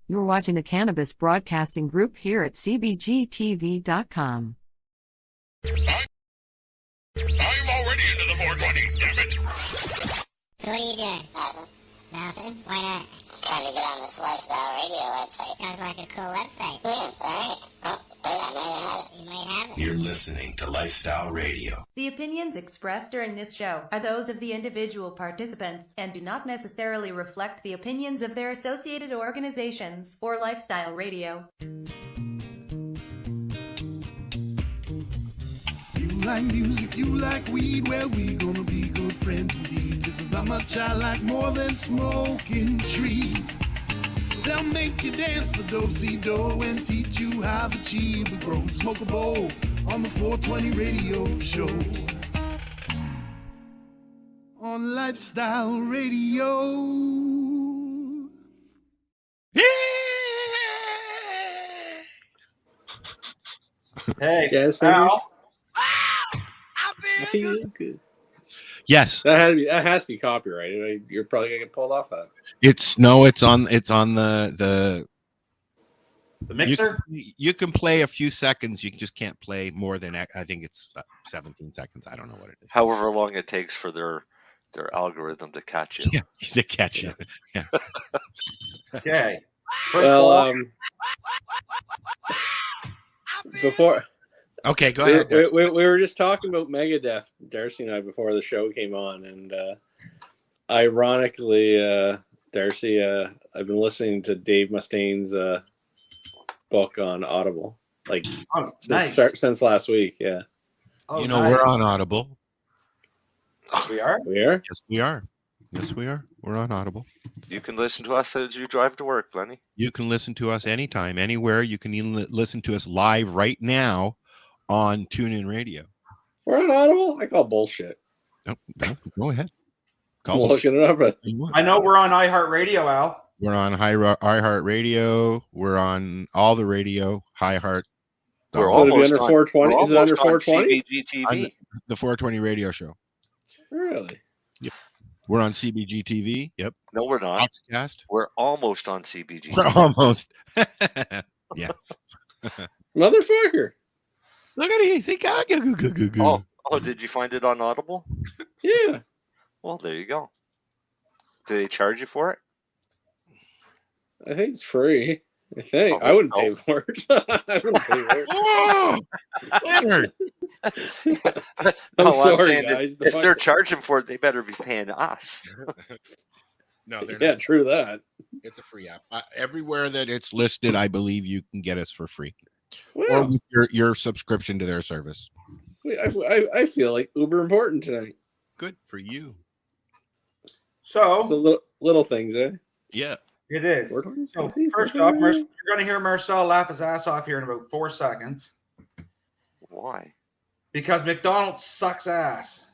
You're watching the Cannabis Broadcasting Group here at CBGTV.com. I'm already into the 420, damn it! So what are you doing? Nothing. Nothing? Why not? Trying to get on this Lifestyle Radio website. Sounds like a cool website. Yeah, it's alright. Oh, wait, I might have it. You might have it. You're listening to Lifestyle Radio. The opinions expressed during this show are those of the individual participants and do not necessarily reflect the opinions of their associated organizations or Lifestyle Radio. You like music, you like weed, well, we gonna be good friends indeed. This is how much I like more than smoking trees. They'll make you dance the do-si-do and teach you how the chiba grows. Smoke a bowl on the 420 radio show. On Lifestyle Radio. Hey, Jazz Al. fingers. I feel good. Yes, That has to be copyrighted. You're probably gonna get pulled off that. it's on the Mixer? You can play a few seconds. You just can't play more than I think it's 17 seconds. I don't know what it is. However long it takes for their algorithm to catch you. Yeah, to catch you. Yeah. Okay. First of all, Before Okay, go ahead. we were just talking about Megadeth, Darcy and I, before the show came on, and ironically, Darcy, I've been listening to Dave Mustaine's book on Audible, like since last week. Yeah, oh, You know, nice. we're on Audible. We are? we are. Yes, we are. Yes, we are. We're on Audible. You can listen to us as you drive to work, Lenny. You can listen to us anytime, anywhere. You can even listen to us live right now on TuneIn Radio. We're on Audible. I call bullshit. No, go ahead. I'm Call looking it up. I know we're on iHeartRadio, Al. We're on iHeartRadio. We're on all the radio. iHeart. We're Would it be almost under on- 420? we're Is it under almost on 420? CBG TV. The 420 radio show. Really? We're on CBG TV. Yep. No, we're not. Podcast. We're almost on CBG. We're almost. Yeah. Motherfucker. Look at it. See, Oh, did you find it on Audible? Yeah. Well, there you go. Do they charge you for it? I think it's free. I think. Oh, I wouldn't no. pay for it. I wouldn't pay for it. Oh, Leonard. I'm No, sorry, saying guys. If they're charging for it, they better be paying us. No, they're Yeah, not. true that. It's a free app. Everywhere that it's listed, I believe you can get us for free, or Well, with your subscription to their service. I feel like uber important tonight. Good for you. The So, little things, eh? Yeah. it is. We're talking So, CBG, first we're off, talking- you're going to hear Marcel laugh his ass off here in about 4 seconds Why? because McDonald's sucks ass.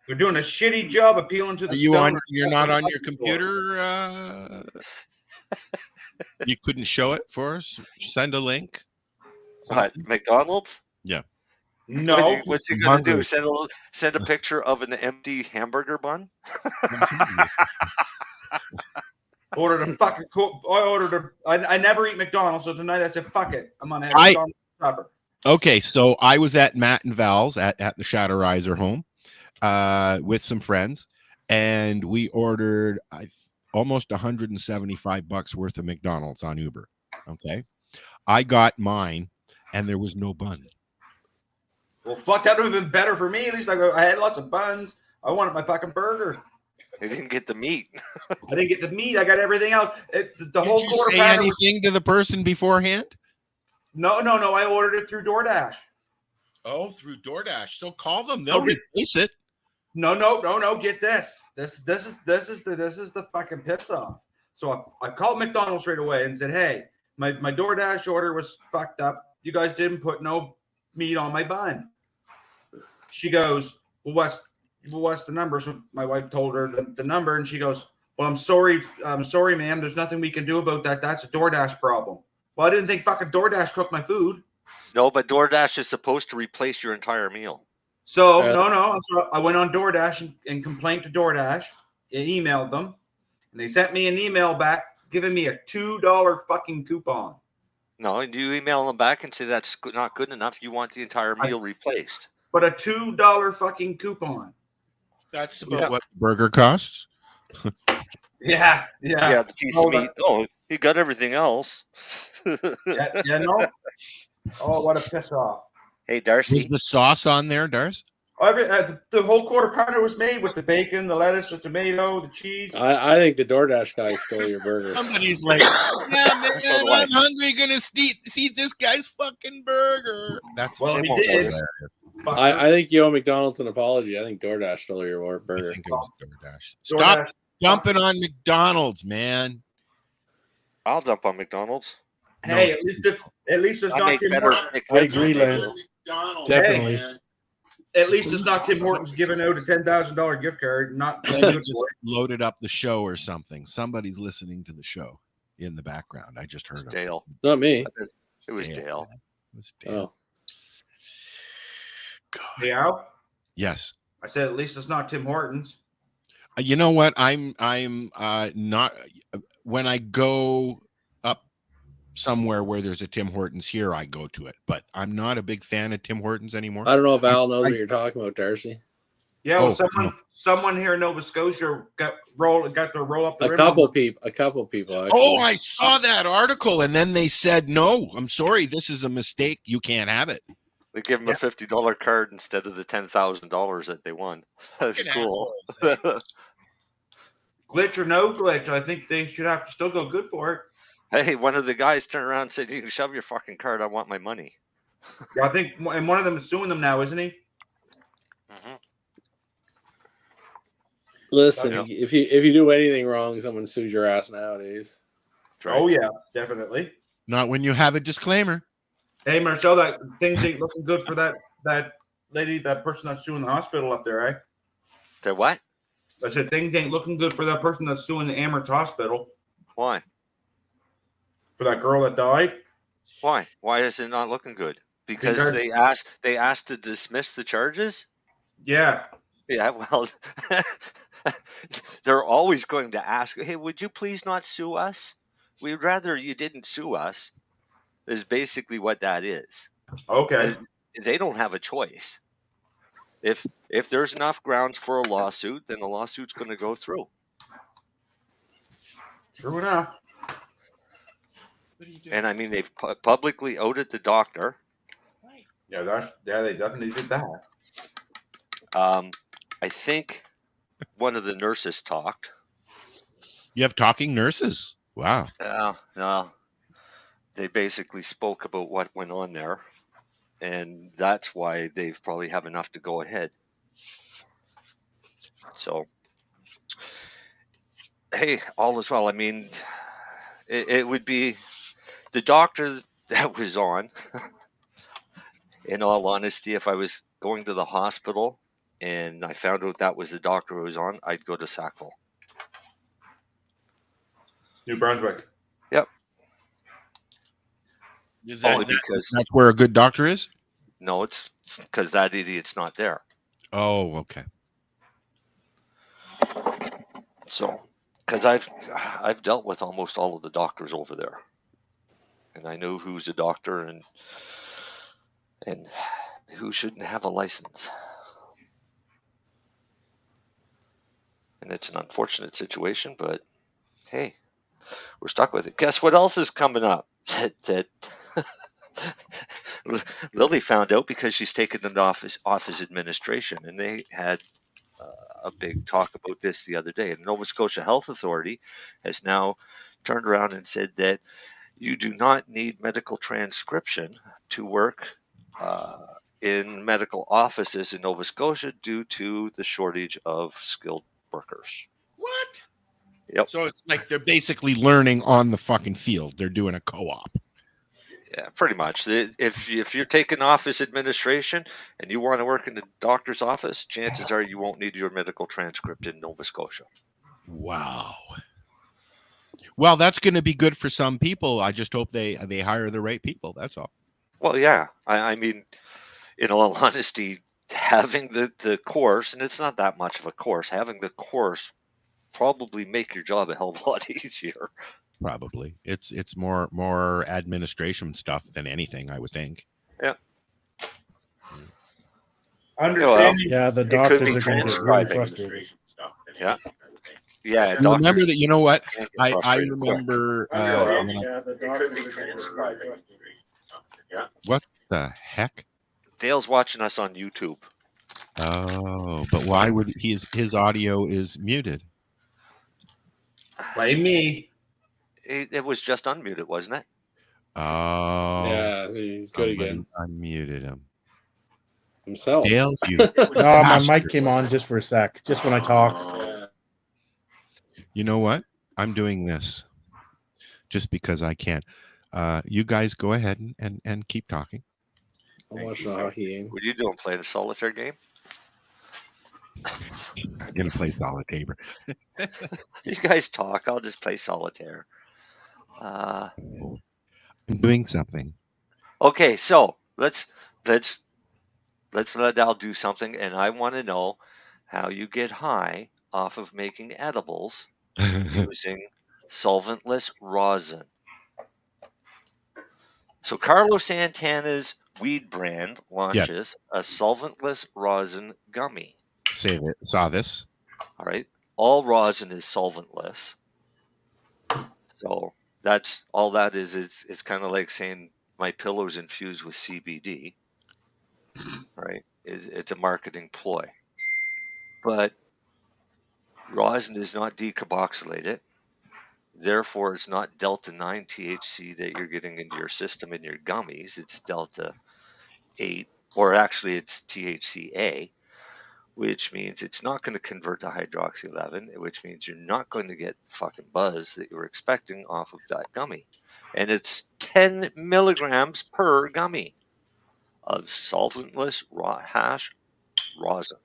They're doing a shitty job appealing to the Are you on? stomach. You're not on your computer. You couldn't show it for us. Send a link. What? McDonald's? No. What's he gonna do? Hungry. Send a picture of an empty hamburger bun? Ordered a fucking I never eat McDonald's, so tonight I said, fuck it. I'm gonna have I- McDonald's supper. Okay, so I was at Matt and Val's at the Shatterizer home with some friends, and we ordered almost $175 worth of McDonald's on Uber. Okay, I got mine, and there was no bun. Well, fuck, that would have been better for me. At least I had lots of buns. I wanted my fucking burger. He didn't get the meat. I didn't get the meat. I got everything else. The whole Did you quarter say pounder was- anything to the person beforehand? No. I ordered it through DoorDash. Oh, through DoorDash. So call them; they'll Okay. replace it. No. Get this. This is the fucking piss off. So I called McDonald's right away and said, hey, my DoorDash order was fucked up. You guys didn't put no meat on my bun. She goes, well, what's the number? So my wife told her the number, and she goes, well, I'm sorry, ma'am. There's nothing we can do about that. That's a DoorDash problem. Well, I didn't think fucking DoorDash cooked my food. No, but DoorDash is supposed to replace your entire meal. So no. So I went on DoorDash and complained to DoorDash and emailed them, and they sent me an email back giving me a $2 fucking coupon. No, and you email them back and say that's not good enough. You want the entire meal replaced. But a $2 fucking coupon. That's about what burger costs. Yeah. Yeah, the piece of meat. Oh, he got everything else. No. Oh, what a piss off. Hey, Darcy. Is the sauce on there, Darcy? The whole quarter pounder was made with the bacon, the lettuce, the tomato, the cheese. I think the DoorDash guy stole your burger. Somebody's like, yeah, man, So do I'm hungry. Gonna see this guy's fucking burger. That's Well, They he won't did. notice. I think you owe McDonald's an apology. I think DoorDash stole your burger. I think it was DoorDash. Stop dumping on McDonald's, man. I'll dump on McDonald's. Hey, at least it's I not make Tim better. Hortons. I agree, Len. Definitely. At least it's not Tim Hortons giving out a $10,000 gift card. Not Just loaded up the show or something. Somebody's listening to the show in the background. I just heard it. Dale. Not me. It was Dale. It was Dale. Oh, Hey, Al. Yes. I said at least it's not Tim Hortons. You know what? I'm not when I go up somewhere where there's a Tim Hortons here, I go to it. But I'm not a big fan of Tim Hortons anymore. I don't know if Al knows what you're talking about, Darcy. Yeah, well, someone here in Nova Scotia got to roll up the A rim couple on people. Actually. Oh, I saw that article, and then they said, "No, I'm sorry, this is a mistake. You can't have it." They give him a $50 card instead of the $10,000 that they won. That's Fucking cool. Glitch or no glitch, I think they should have to still go good for it. Hey, one of the guys turned around and said, "You can shove your fucking card. I want my money." Yeah, I think, and one of them is suing them now, isn't he? Mm-hmm. Listen, Yeah. if you do anything wrong, someone sues your ass nowadays. Right. Oh yeah, definitely. Not when you have a disclaimer. Hey, Marcel, that things ain't looking good for that lady, that person that's suing the hospital up there, eh? The what? I said things ain't looking good for that person that's suing the Amherst Hospital Why? for that girl that died. Why? Why is it not looking good? Because Because- they asked to dismiss the charges? Yeah, Yeah, well, they're always going to ask, "Hey, would you please not sue us? We'd rather you didn't sue us." Is basically what that is. okay. They don't have a choice. If there's enough grounds for a lawsuit, then the lawsuit's going to go through. True enough. And I mean, they've publicly outed the doctor. Yeah, they definitely did that. I think one of the nurses talked. You have talking nurses. Wow. No, they basically spoke about what went on there, and that's why they probably have enough to go ahead. So, hey, all is well. I mean, it would be the doctor that was on. In all honesty, if I was going to the hospital and I found out that was the doctor who was on, I'd go to Sackville. New Brunswick. Yep. Is Only because that's where a good doctor is? no, it's because that idiot's not there. Oh, okay. So, because I've dealt with almost all of the doctors over there, and I know who's a doctor and who shouldn't have a license. And it's an unfortunate situation, but hey, we're stuck with it. Guess what else is coming up? That Lily found out because she's taken it off his administration, and they had a big talk about this the other day. And the Nova Scotia Health Authority has now turned around and said that you do not need medical transcription to work in medical offices in Nova Scotia due to the shortage of skilled workers. What? Yep. So it's like they're basically learning on the fucking field. They're doing a co-op. Yeah, pretty much. If you're taking office administration and you want to work in the doctor's office, chances are you won't need your medical transcript in Nova Scotia. Wow. Well, that's going to be good for some people. I just hope they hire the right people. That's all. Well, yeah. I mean, in all honesty, having the course, and it's not that much of a course, having the course probably make your job a hell of a lot easier. Probably. It's more administration stuff than anything, I would think. Yeah. Understanding. Yeah, the It could doctors be are going to get really transcribing. frustrated. Yeah. Yeah. And remember doctors that, you know what? can't get I frustrated quick. remember when Yeah, the doctors are going to get really frustrated. what the heck? Dale's watching us on YouTube. Oh, but why would his audio is muted? Blame me. It was just unmuted, wasn't it? Oh, Yeah, he's good again. Unmuted him. Himself. Dale, you No, my bastard. mic came on just for a sec, just when I talked. Yeah. You know what? I'm doing this just because I can. You guys go ahead and keep talking. I'm watching a hockey game. What are you doing? Playing a solitaire game? I'm gonna play solitaire. You guys talk. I'll just play solitaire. I'm doing something. Okay, so let's let Al do something, and I want to know how you get high off of making edibles using solventless rosin. So Carlos Santana's weed brand launches a solventless rosin gummy. Saw this. All right, all rosin is solventless. So that's all that is. It's kind of like saying my pillow's infused with CBD. Right? It's a marketing ploy. But rosin is not decarboxylated. Therefore, it's not Delta 9 THC that you're getting into your system in your gummies. It's Delta 8, or actually it's THCA, which means it's not going to convert to hydroxy 11, which means you're not going to get the fucking buzz that you were expecting off of that gummy. And it's 10 milligrams per gummy of solventless hash rosin.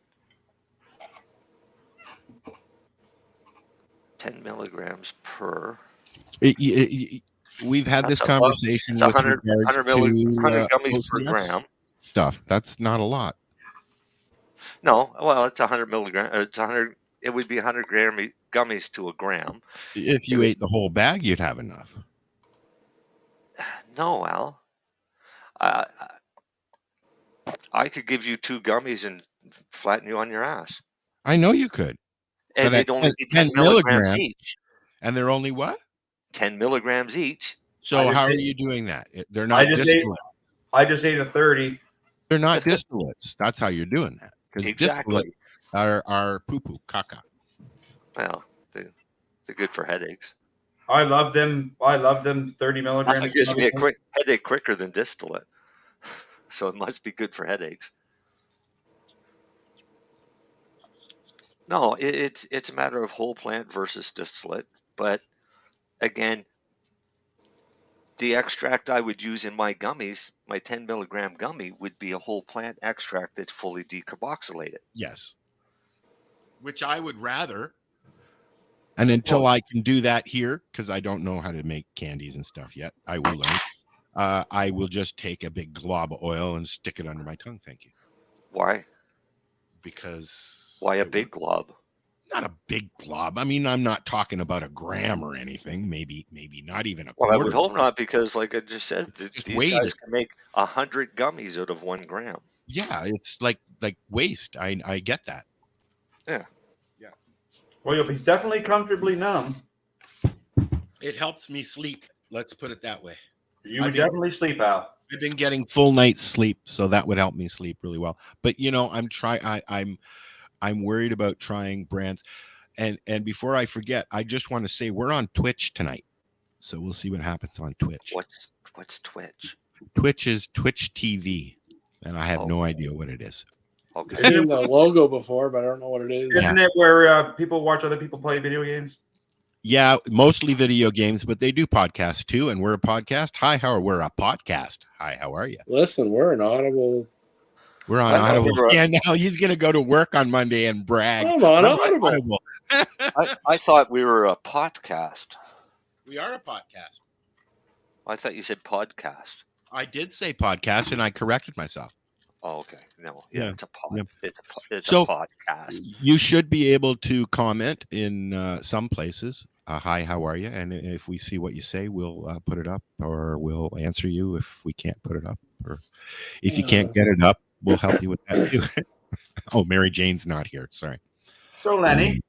10 milligrams per. We've had this conversation it's with 100 regards 100 gummies to per gram. stuff. That's not a lot. No, well, it's 100 milligrams. It's 100. It would be 100 gram gummies to a gram. If you ate the whole bag, you'd have enough. No, Al. I could give you 2 gummies and flatten you on your ass. I know you could. And they'd only be 10 milligrams each. And they're only what? 10 milligrams each. So how are you doing that? They're not distillates. I just ate a 30. They're not distillates. That's how you're doing that. Because Exactly. distillates are poo-poo, caca. Well, they're good for headaches. I love them. 30 milligrams. It gives me a quick headache quicker than distillate. So it must be good for headaches. No, it's a matter of whole plant versus distillate. But again, the extract I would use in my gummies, my 10 milligram gummy, would be a whole plant extract that's fully decarboxylated. Yes. Which I would rather. And until I can do that here, because I don't know how to make candies and stuff yet, I will learn. I will just take a big glob of oil and stick it under my tongue. Thank you. Why? Because. Why a big glob? Not a big glob. I mean, I'm not talking about a gram or anything. Maybe not even a Well, quarter. I would hope not, because like I just said, just these weight. guys can make 100 gummies out of 1 gram. Yeah, it's like waste. I get that. Yeah. Well, you'll be definitely comfortably numb. It helps me sleep. Let's put it that way. You would definitely sleep out. I've been getting full night's sleep, so that would help me sleep really well. But I'm worried about trying brands. And before I forget, I just want to say we're on Twitch tonight. So we'll see what happens on Twitch. What's Twitch? Twitch is Twitch TV. And I have no idea what it is. Okay. I've seen the logo before, but I don't know what it is. Isn't it where people watch other people play video games? Yeah, mostly video games, but they do podcasts too. And we're a podcast. We're a podcast. Hi, how are you? Listen, we're an Audible. We're on Audible. Yeah, now he's going to go to work on Monday and brag. I'm on Audible. I thought we were a podcast. We are a podcast. I thought you said podcast. I did say podcast, and I corrected myself. Oh, okay. No, it's a pod. Yeah. It's So, a podcast. You should be able to comment in some places. hi, how are you? And if we see what you say, we'll put it up, or we'll answer you if we can't put it up, or if you can't get it up, we'll help you with that too. Oh, Mary Jane's not here. Sorry. So Lenny.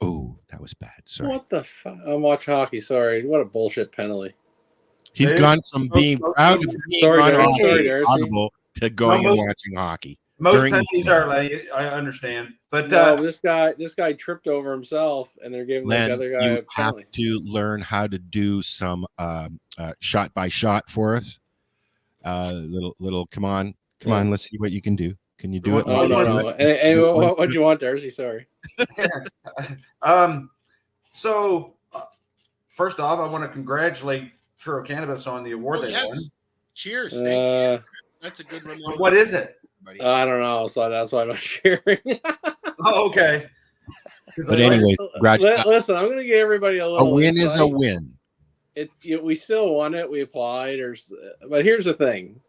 Oh, that was bad. Sorry. What the fuck? I'm watching hockey. Sorry. What a bullshit penalty. He's gone from being proud of being on Audible to going and watching hockey. Most penalties are, Lenny. I understand, but no, this guy tripped over himself, and they're giving the other guy a penalty. Have to learn how to do some shot by shot for us. Little. Come on. Let's see what you can do. Can you do it? Oh no. And what do you want, Darcy? Sorry. So, first off, I want to congratulate Truro Cannabis on the award they won. Cheers. Thank you. That's a good reminder. What is it? I don't know, so that's why I'm not sharing. Oh, okay. But anyways, listen, I'm going to give everybody a little. A win is a win. We still won it. We applied, but here's the thing.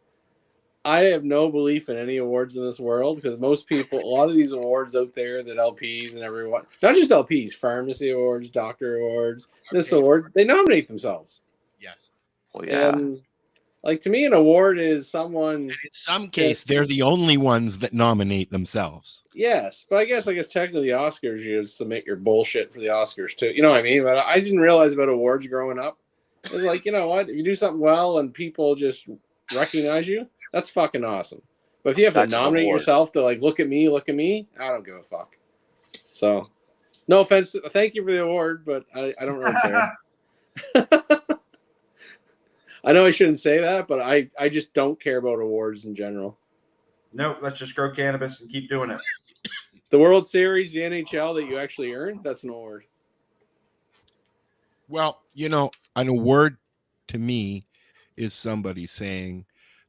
I have no belief in any awards in this world because most people, a lot of these awards out there that LPs and everyone, not just LPs, pharmacy awards, doctor awards, this award, they nominate themselves. Yes. Well, yeah. And, like, to me, an award is someone. And in some case, they're the only ones that nominate themselves. Yes, but I guess technically the Oscars, you submit your bullshit for the Oscars too. You know what I mean? But I didn't realize about awards growing up. It was like, you know what? If you do something well and people just recognize you, that's fucking awesome. But if you have to nominate yourself to look at me, I don't give a fuck. So, no offense. Thank you for the award, but I don't really care. I know I shouldn't say that, but I just don't care about awards in general. No, let's just grow cannabis and keep doing it. The World Series, the NHL that you actually earned, that's an award. Well, an award to me is somebody saying,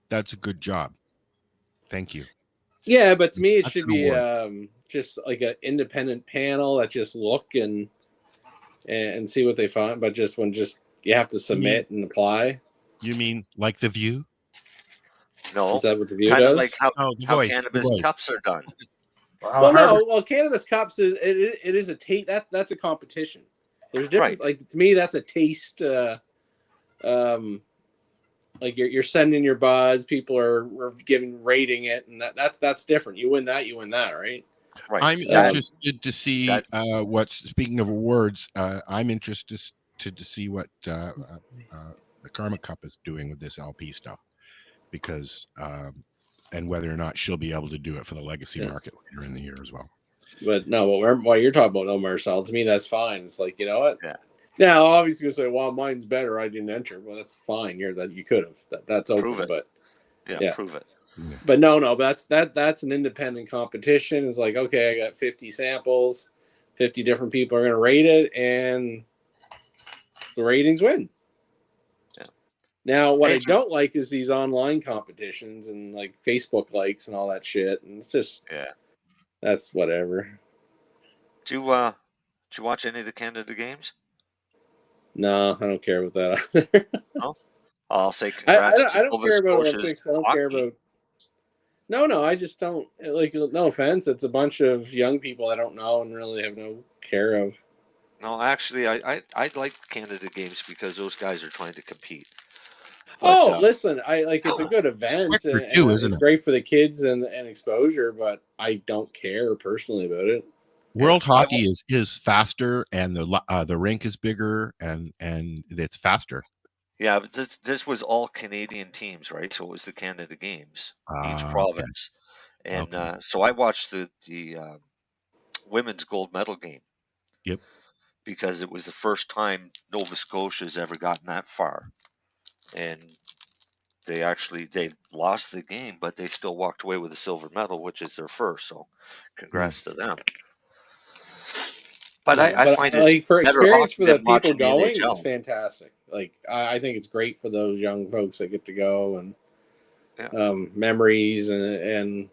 that's a good job. Thank you. Yeah, but to me, it should be just like an independent panel that just look and see what they find. But just you have to submit and apply. You mean like The View? No. Is that what The View kind does? of like how cannabis cups are done. Cannabis cups is it is a taste. That's a competition. There's difference. Right. Like to me, that's a taste. Like you're sending your buds. People are rating it, and that's different. You win that, right? Right. I'm interested to see what's. Speaking of awards, I'm interested to see what the Karma Cup is doing with this LP stuff, because and whether or not she'll be able to do it for the legacy market later in the year as well. But no, while you're talking about Marcel, to me that's fine. It's like, you know what? Yeah. Now, obviously, you'll say, "Well, mine's better. I didn't enter." Well, that's fine. You could have. That's open. Prove it. But prove it. Yeah. But no. That's an independent competition. It's like, okay, I got 50 samples, 50 different people are going to rate it, and the ratings win. Yeah. Now, what I don't like is these online competitions and like Facebook likes and all that shit, and it's just that's whatever. Did you watch any of the Canada games? No, I don't care about that either. No? I'll say congrats. I don't care about Olympics. I don't care about. No, I just don't like. No offense, it's a bunch of young people I don't know and really have no care of. No, actually, I like Canada games because those guys are trying to compete. But, listen, it's a good event, it's great for the kids and exposure, but I don't care personally about it. World hockey is faster, and the rink is bigger, and it's faster. Yeah, but this was all Canadian teams, right? So it was the Canada Games, each province, and so I watched the women's gold medal game. Yep. Because it was the first time Nova Scotia's ever gotten that far, and they lost the game, but they still walked away with a silver medal, which is their first. So, congrats to them. But I find it like for experience for the people going, NHL. it's fantastic. Like I think it's great for those young folks that get to go and memories and.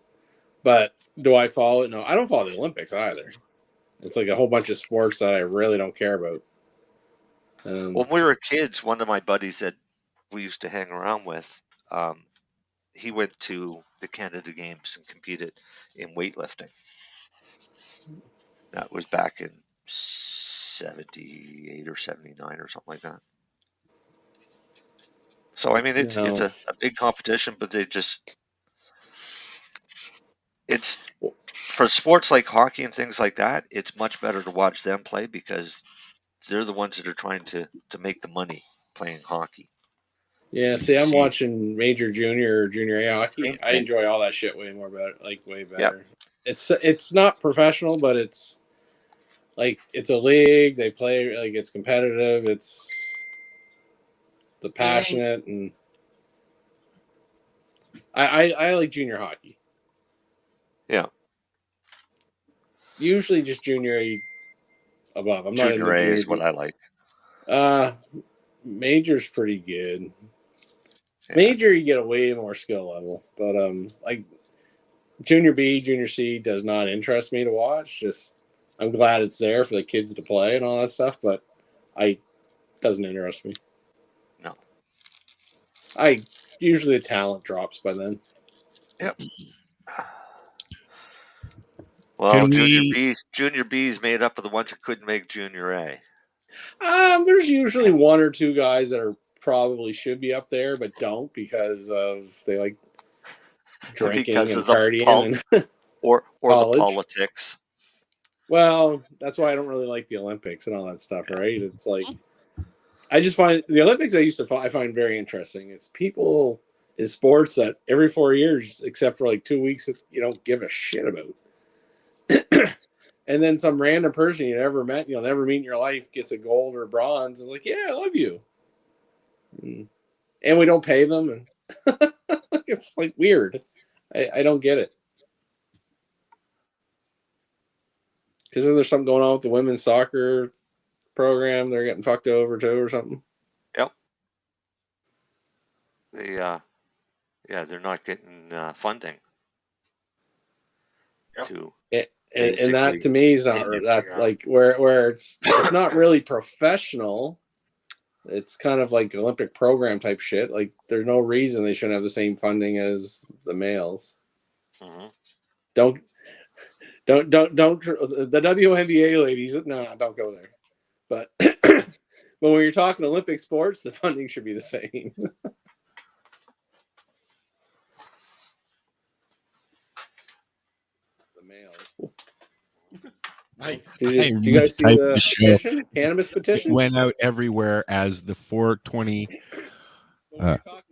But do I follow it? No, I don't follow the Olympics either. It's like a whole bunch of sports that I really don't care about. When we were kids, one of my buddies that we used to hang around with, he went to the Canada Games and competed in weightlifting. That was back in 78 or 79 or something like that. So I mean, it's No. a big competition, but it's for sports like hockey and things like that. It's much better to watch them play because they're the ones that are trying to make the money playing hockey. Yeah, see, I'm watching major, junior, junior A hockey. Same I thing. enjoy all that shit way better. Yep. It's not professional, but it's like it's a league. They play like it's competitive. It's the passionate, and I like junior hockey. Yeah. Usually just junior A above. I'm not into Junior A junior is what B. I like. Major's pretty good. Yeah. Major, you get a way more skill level, but like junior B, junior C does not interest me to watch. Just I'm glad it's there for the kids to play and all that stuff, but doesn't interest me. No. Usually the talent drops by then. Yep. Well, junior B is made up of the ones that couldn't make junior A. There's usually one or two guys that are probably should be up there, but don't because they like drinking because and of the partying or college. the politics. Well, that's why I don't really like the Olympics and all that stuff, right? It's like I just find the Olympics I find very interesting. It's people in sports that every 4 years, except for like 2 weeks, you don't give a shit about. And then some random person you never met, you'll never meet in your life, gets a gold or bronze, and like, yeah, I love you. And we don't pay them, and it's like weird. I don't get it. Because there's something going on with the women's soccer program. They're getting fucked over too, or something. Yep. They're not getting funding. Yep. And that to me is not that's like where it's not really professional. It's kind of like Olympic program type shit. Like there's no reason they shouldn't have the same funding as the males. Mm-hmm. Don't the WNBA ladies. No, don't go there. But when you're talking Olympic sports, the funding should be the same. Did you guys see the petition? Cannabis petition? It went out everywhere as the 420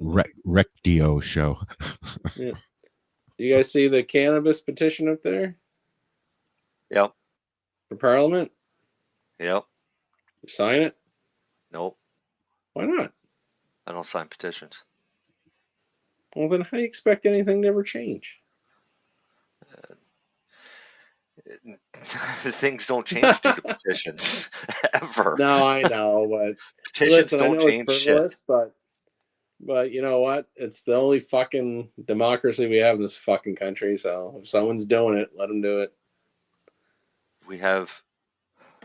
Rectio show. Yeah. You guys see the cannabis petition up there? Yep. For Parliament? Yep. You sign it? Nope. Why not? I don't sign petitions. Well, then how do you expect anything to ever change? Things don't change due to petitions ever. No, I know, but petitions listen, don't change shit. But you know what? It's the only fucking democracy we have in this fucking country. So if someone's doing it, let them do it. We have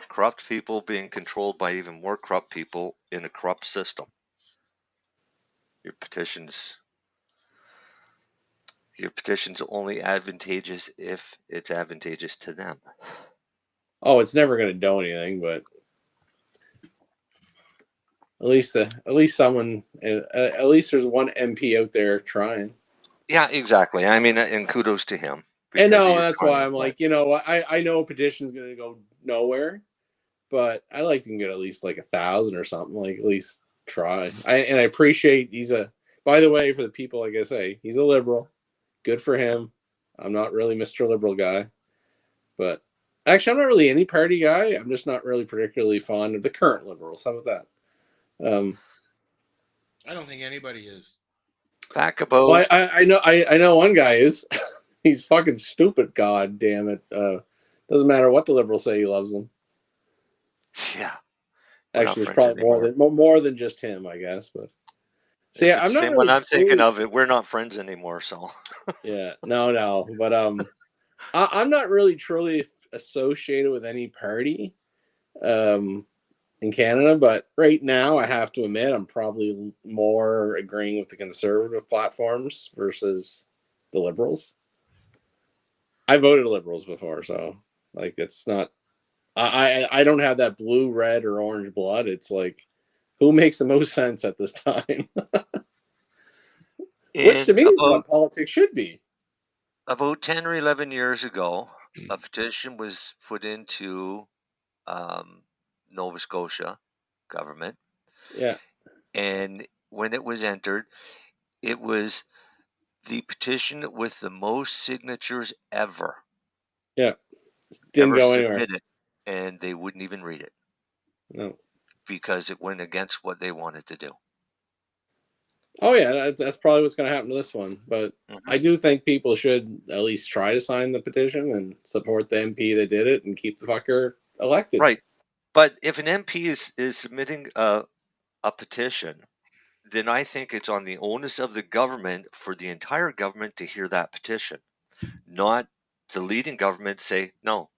corrupt people being controlled by even more corrupt people in a corrupt system. Your petitions only advantageous if it's advantageous to them. Oh, it's never going to do anything, but at least someone, at least there's one MP out there trying. Yeah, exactly. I mean, and kudos to him. And no, that's why I'm like, you know, I know a petition's going to go nowhere, but I like to get at least like 1,000 or something. Like at least try. I appreciate by the way, for the people, like I say, he's a liberal. Good for him. I'm not really Mr. Liberal guy, but actually, I'm not really any party guy. I'm just not really particularly fond of the current liberals. How about that? I don't think anybody is. Back about. Well, I know one guy is. He's fucking stupid. God damn it! Doesn't matter what the liberals say. He loves them. Yeah. Actually, there's probably more than just him, I guess. But see, I'm not. When I'm thinking of it, we're not friends anymore. So. Yeah. No. But I'm not really truly associated with any party in Canada, but right now I have to admit I'm probably more agreeing with the conservative platforms versus the liberals. I voted liberals before, so like it's not I don't have that blue, red, or orange blood. It's like, who makes the most sense at this time? Which to me is what politics should be. About 10 or 11 years ago, a petition was put into Nova Scotia government. Yeah. And when it was entered, it was the petition with the most signatures ever. Yeah. Didn't ever go anywhere. submitted, and they wouldn't even read it. No. Because it went against what they wanted to do. Oh yeah, that's probably what's going to happen to this one. But I do think people should at least try to sign the petition and support the MP that did it and keep the fucker elected. Right. But if an MP is submitting a petition, then I think it's on the onus of the government for the entire government to hear that petition, not the leading government say, no,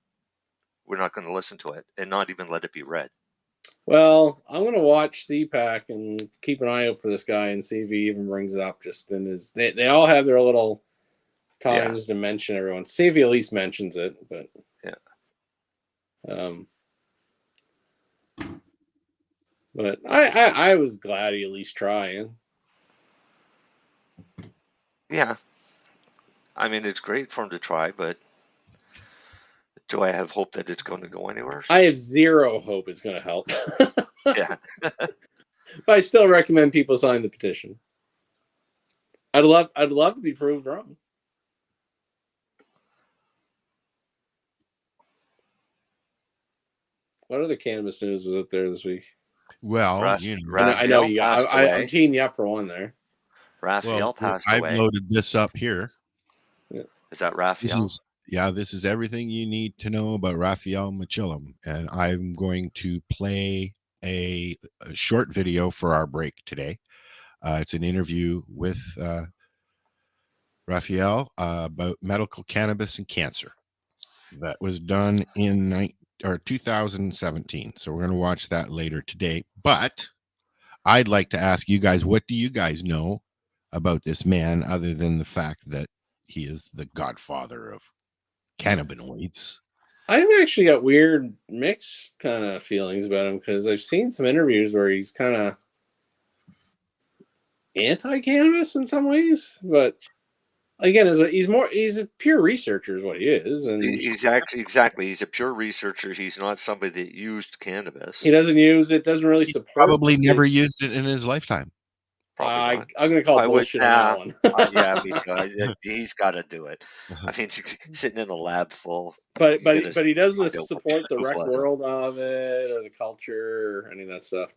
we're not going to listen to it, and not even let it be read. Well, I'm going to watch CPAC and keep an eye out for this guy and see if he even brings it up just in his... They all have their little times to mention everyone. See if he at least mentions it. But but I was glad he at least trying. Yeah. I mean, it's great for him to try, but do I have hope that it's going to go anywhere? I have zero hope it's going to help. Yeah. But I still recommend people sign the petition. I'd love to be proved wrong. What other cannabis news was up there this week? Well, I know you. I'm teeing you up for one there. Raphael passed I've away. loaded this up here. Yeah. Is that Raphael? This is everything you need to know about Raphael Mechillam, and I'm going to play a short video for our break today. It's an interview with Raphael about medical cannabis and cancer. That was done in 2017. So we're going to watch that later today. But I'd like to ask you guys, what do you guys know about this man other than the fact that he is the godfather of cannabinoids? I've actually got weird mixed kind of feelings about him because I've seen some interviews where he's kind of anti-cannabis in some ways, but again, he's a pure researcher is what he is. And he's he's a pure researcher. He's not somebody that used cannabis. He doesn't use it, doesn't really support. Probably never used it in his lifetime. I'm going to call bullshit on that one. Yeah, me too. He's got to do it. I mean, sitting in a lab full. But he doesn't support the rec world of it or the culture or any of that stuff.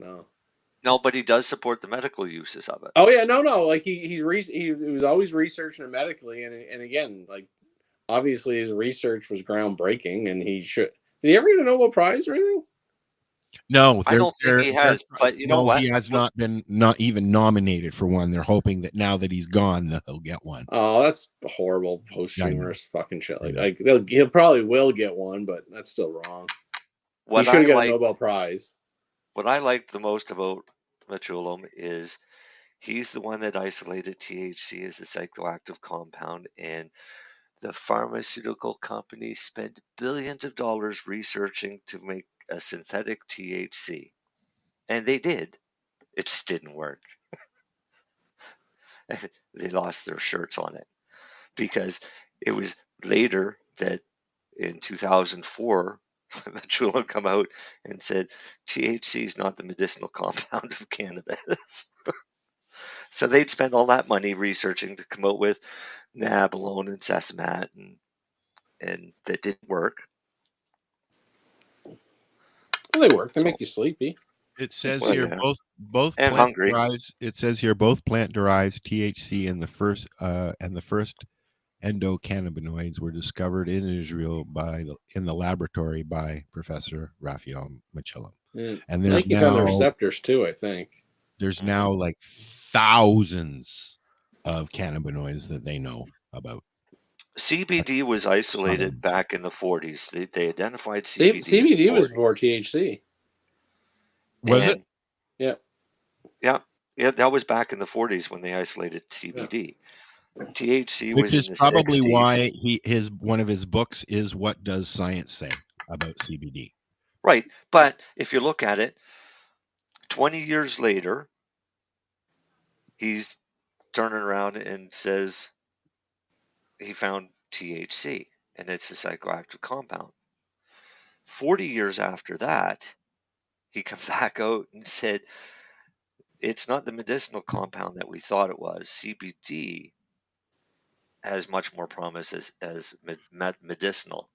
No, but he does support the medical uses of it. Oh yeah, no. Like he was always researching it medically, and again, like obviously his research was groundbreaking, and he should. Did he ever get a Nobel Prize or anything? No, I don't think he has. But you know what? He has not even nominated for one. They're hoping that now that he's gone, that he'll get one. Oh, that's horrible posthumous fucking shit. Like he'll probably will get one, but that's still wrong. He should get a Nobel Prize. What I liked the most about Mechillam is he's the one that isolated THC as a psychoactive compound, and the pharmaceutical companies spent billions of dollars researching to make a synthetic THC. And they did. It just didn't work. They lost their shirts on it because it was later that in 2004, Mechillam come out and said THC is not the medicinal compound of cannabis. So they'd spend all that money researching to come out with Nabilone and Sesamat, and that didn't work. Well, they work. They make you sleepy. It says here both and plant hungry. Derives, it says here both plant derives THC and the first endocannabinoids were discovered in Israel in the laboratory by Professor Raphael Mechillam. And there's found the receptors too, I think. There's now like thousands of cannabinoids that they know about. CBD was isolated back in the 40s. They identified CBD. CBD was before THC. Was it? Yeah. Yeah, that was back in the 40s when they isolated CBD. Yeah. THC Which was is in the probably 60s. why one of his books is What Does Science Say About CBD? Right. But if you look at it, 20 years later, he's turning around and says he found THC, and it's a psychoactive compound. 40 years after that, he comes back out and said, it's not the medicinal compound that we thought it was. CBD has much more promise as medicinal.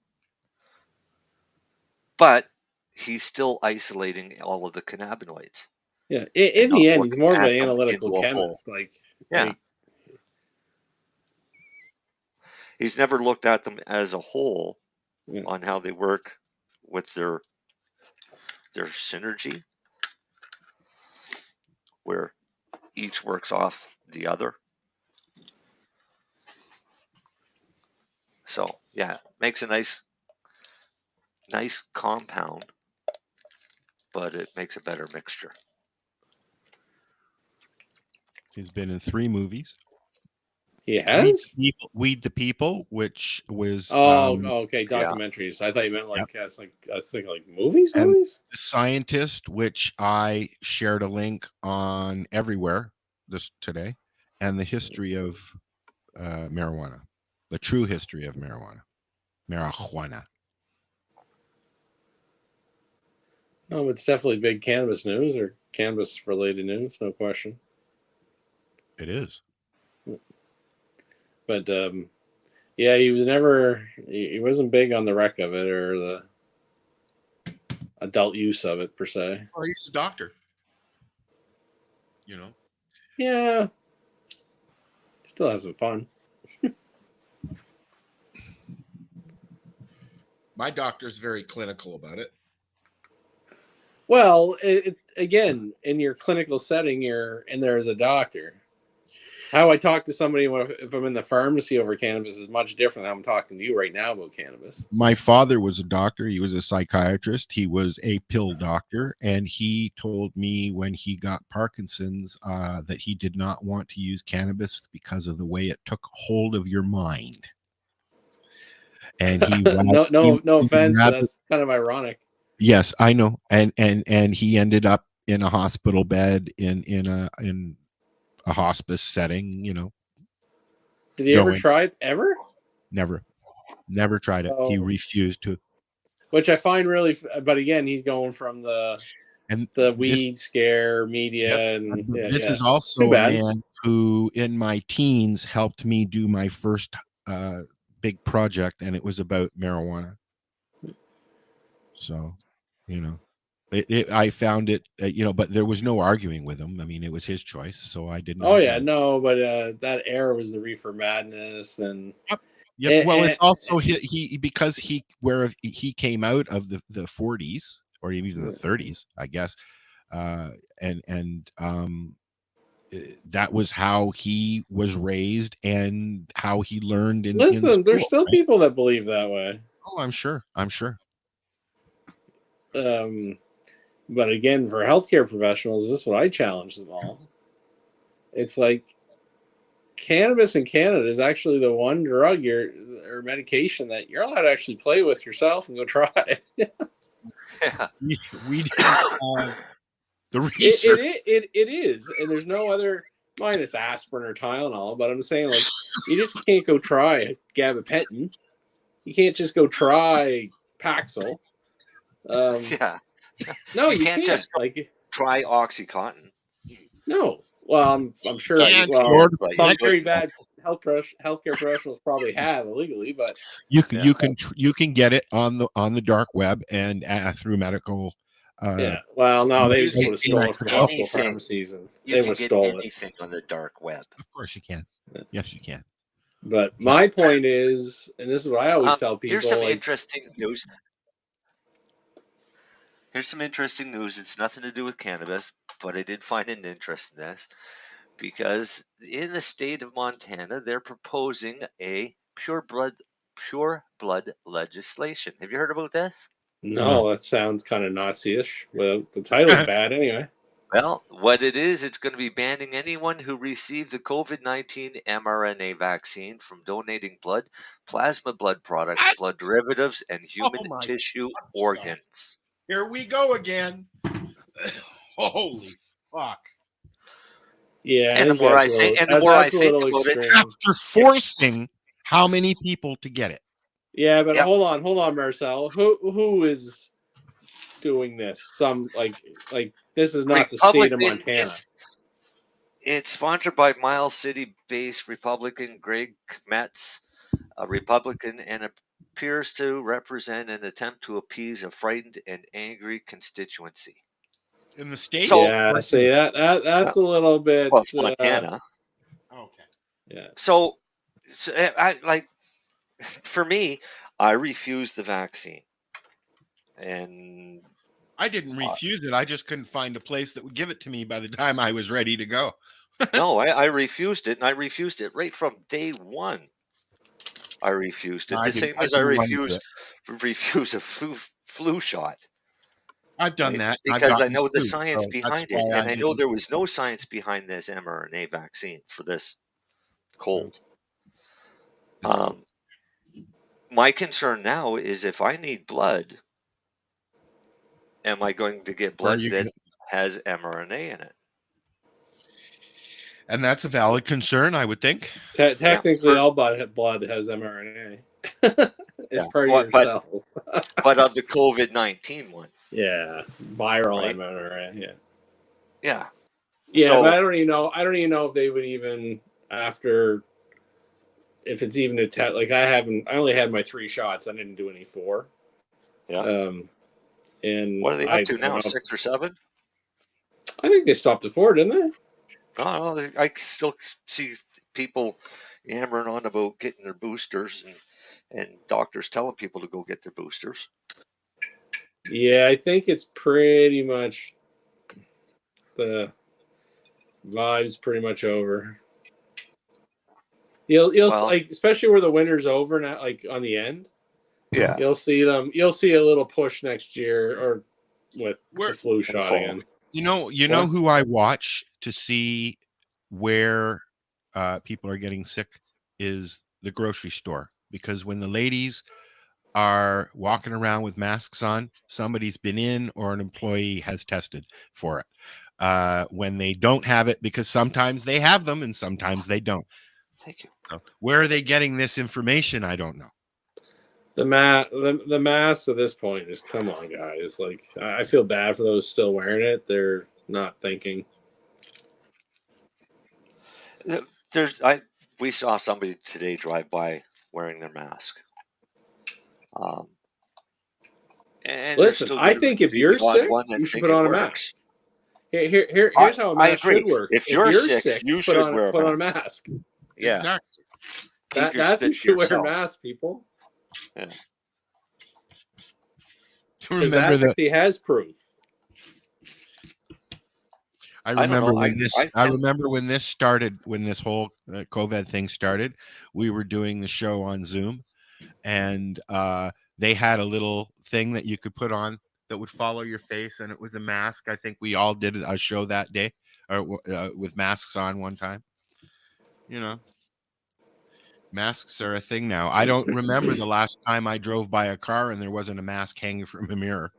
But he's still isolating all of the cannabinoids. Yeah, in not the end, looking he's more of at an them analytical into a whole. chemist. Like, Yeah. He's never looked at them as a whole on how they work with their synergy, where each works off the other. So yeah, makes a nice compound, but it makes a better mixture. He's been in 3 movies. He has? Weed the People, which was okay, documentaries. I thought you meant like it's like I was thinking like movies. And The Scientist, which I shared a link on everywhere today, and the history of marijuana, the true history of marijuana. No, it's definitely big cannabis news or cannabis related news, no question. It is. But yeah, he wasn't big on the rec of it or the adult use of it per se. Oh, he's a doctor. You know. Yeah. Still have some fun. My doctor's very clinical about it. Well, it again, in your clinical setting, you're in there as a doctor. How I talk to somebody if I'm in the pharmacy over cannabis is much different than I'm talking to you right now about cannabis. My father was a doctor. He was a psychiatrist. He was a pill doctor. And he told me when he got Parkinson's that he did not want to use cannabis because of the way it took hold of your mind. And he no offense, but that's kind of ironic. Yes, I know. And he ended up in a hospital bed in a hospice setting, you know. Did he ever try it? Ever? Never tried it. He refused to. Which I find really, but again, he's going from the weed scare media. And this is also a man who in my teens helped me do my first big project, and it was about marijuana. So, you know, I found it, you know, but there was no arguing with him. I mean, it was his choice, so I didn't. Oh yeah, no, but that era was the reefer madness, and well, it's also he because he came out of the 40s or even the 30s, I guess, and that was how he was raised and how he learned in school, there's still people that believe that way. Oh, I'm sure. But again, for healthcare professionals, this is what I challenge them all. It's like cannabis in Canada is actually the one drug or medication that you're allowed to actually play with yourself and go try. Yeah, we didn't the research. It is, and there's no other minus aspirin or Tylenol. But I'm saying, like, you just can't go try gabapentin. You can't just go try Paxil. Yeah. No, you can't just try OxyContin. No. Well, I'm sure. Some very bad healthcare professionals probably have illegally, but you can get it on the dark web and through medical. Well, no, they would have stolen from hospital pharmacies, and they would have stolen anything on the dark web. Of course, you can. Yes, you can. But my point is, and this is what I always tell people. Here's some interesting news. Here's some interesting news. It's nothing to do with cannabis, but I did find an interest in this because in the state of Montana, they're proposing a pure blood legislation. Have you heard about this? No, that sounds kind of Nazi-ish. Well, the title's bad anyway. Well, what it is, it's going to be banning anyone who received the COVID-19 mRNA vaccine from donating blood, plasma blood products, blood derivatives, and human tissue organs. Here we go again. Holy fuck. Yeah, And the more I think, and the more I think about it, After forcing how many people to get it? Yeah, but Yep. hold on, Marcel. Who is doing this? Some like this is not the state of Montana. It's sponsored by Miles City-based Republican Greg Metz, a Republican, and appears to represent an attempt to appease a frightened and angry constituency. In the state? So, Yeah, see that's a little bit. Well, it's Montana. Okay. Yeah. So I like. For me, I refused the vaccine, and I didn't refuse it. I just couldn't find a place that would give it to me by the time I was ready to go. no, I refused it, and I refused it right from day one. I refused it, No, the I same didn't- I as I didn't want to refuse a flu shot. I've done that. I've Because I gotten know the flu, science so behind that's it, why and I know didn't- there was no science behind this mRNA vaccine for this cold. My concern now is if I need blood, am I going to get blood that has mRNA in it? And that's a valid concern, I would think. Technically, all blood has mRNA. It's part of your cells. But of the COVID-19 one. Yeah, viral Right? mRNA. Yeah. Yeah. Yeah, So- but I don't even know if they would even after if it's even a test. Like I only had my 3 shots. I didn't do any 4. Yeah. And What are they up to now? don't know. 6 or 7? I think they stopped at 4, didn't they? No, I still see people yammering on about getting their boosters and doctors telling people to go get their boosters. Yeah, I think it's pretty much the vibe's pretty much over. You'll like, especially where the winter's over now, like on the end. Yeah, you'll see a little push next year or with the flu shot again. You know who I watch to see where people are getting sick is the grocery store, because when the ladies are walking around with masks on, somebody's been in or an employee has tested for it. When they don't have it, because sometimes they have them and sometimes they don't. Thank you. So where are they getting this information? I don't know. The mask at this point is, come on, guys. Like, I feel bad for those still wearing it. They're not thinking. We saw somebody today drive by wearing their mask. And listen, I think if you're sick, you should put on a mask. Here's how a mask should work. If you're sick, you should put on a mask. Yeah, exactly. That's who should wear a mask, people. Yeah. Remember that he has proof. I remember when this started, when this whole COVID thing started. We were doing the show on Zoom, and they had a little thing that you could put on that would follow your face, and it was a mask. I think we all did a show that day, or with masks on one time. You know, masks are a thing now. I don't remember the last time I drove by a car and there wasn't a mask hanging from a mirror.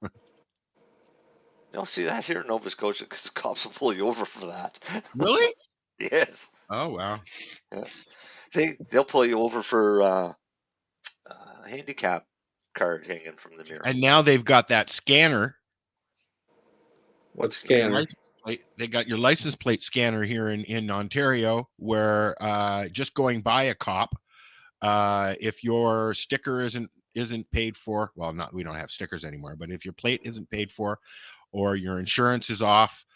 You don't see that here in Nova Scotia because the cops will pull you over for that. Really? Yes. Oh wow. Yeah. They'll pull you over for a handicap card hanging from the mirror. And now they've got that scanner. What scanner? They got your license plate scanner here in Ontario, where just going by a cop, if your sticker isn't paid for, well, we don't have stickers anymore, but if your plate isn't paid for, or your insurance is off,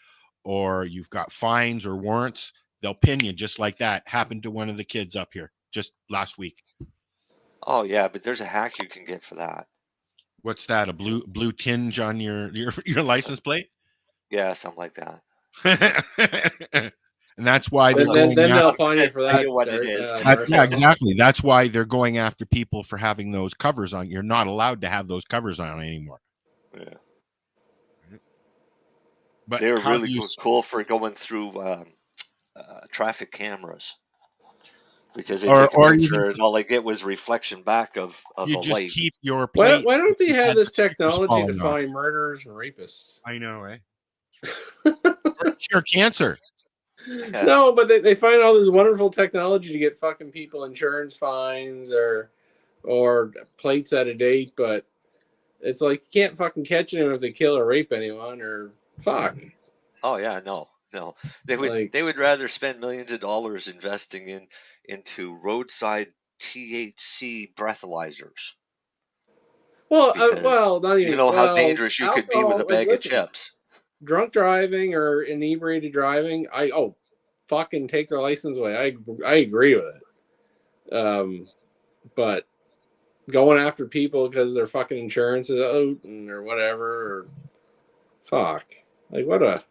or you've got fines or warrants, they'll pin you just like that. Happened to one of the kids up here just last week. Oh yeah, but there's a hack you can get for that. What's that? A blue tinge on your license plate? Yeah, something like that. And that's why then they'll find you for that. What it is. Yeah, exactly. That's why they're going after people for having those covers on. You're not allowed to have those covers on anymore. Yeah. But they were really cool for going through traffic cameras. because they Or took a or picture you and all they get was reflection back of you a just light. keep your Why plate. why don't they you have had this the stickers technology to falling off. find murderers and rapists? I know, eh? Or cure cancer. Yeah. No, but they find all this wonderful technology to get fucking people insurance fines or plates out of date, but it's like you can't fucking catch anyone if they kill or rape anyone or fuck. Oh yeah, no. They would rather spend millions of dollars investing into roadside THC breathalyzers. Well, Because not you even. know how Well, dangerous you could be with a alcohol. Like, bag listen, of chips. drunk driving or inebriated driving, fucking take their license away. I agree with it. But going after people because their fucking insurance is out or whatever, or fuck, like what a.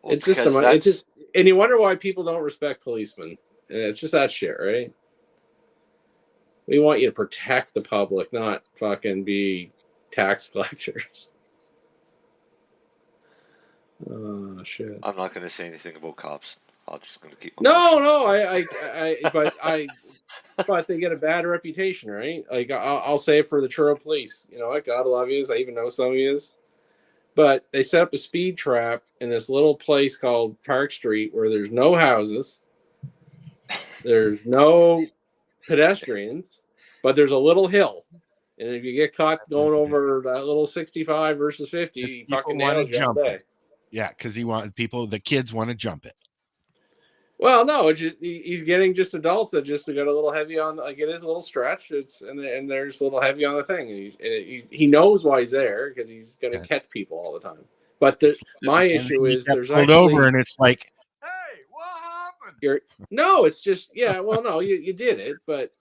Well, It's just because it's just, and you wonder why people don't respect policemen, and it's just that shit, right? We want you to protect the public, not fucking be tax collectors. Oh shit! I'm not going to say anything about cops. I'm just going to keep. But they get a bad reputation, right? Like I'll say it for the Truro Police. You know what? God love you. I even know some of you. But they set up a speed trap in this little place called Park Street where there's no houses, there's no pedestrians, but there's a little hill. And if you get caught going over that little 65 versus 50, you fucking nails you all day. Yeah, because the kids want to jump it. Well, no, it's just he's getting just adults that just got a little heavy on, like it is a little stretch. And they're just a little heavy on the thing. And he knows why he's there because he's going to catch people all the time. But my issue is there's pulled over and it's like, hey, what happened? No, it's just well, no, you did it, but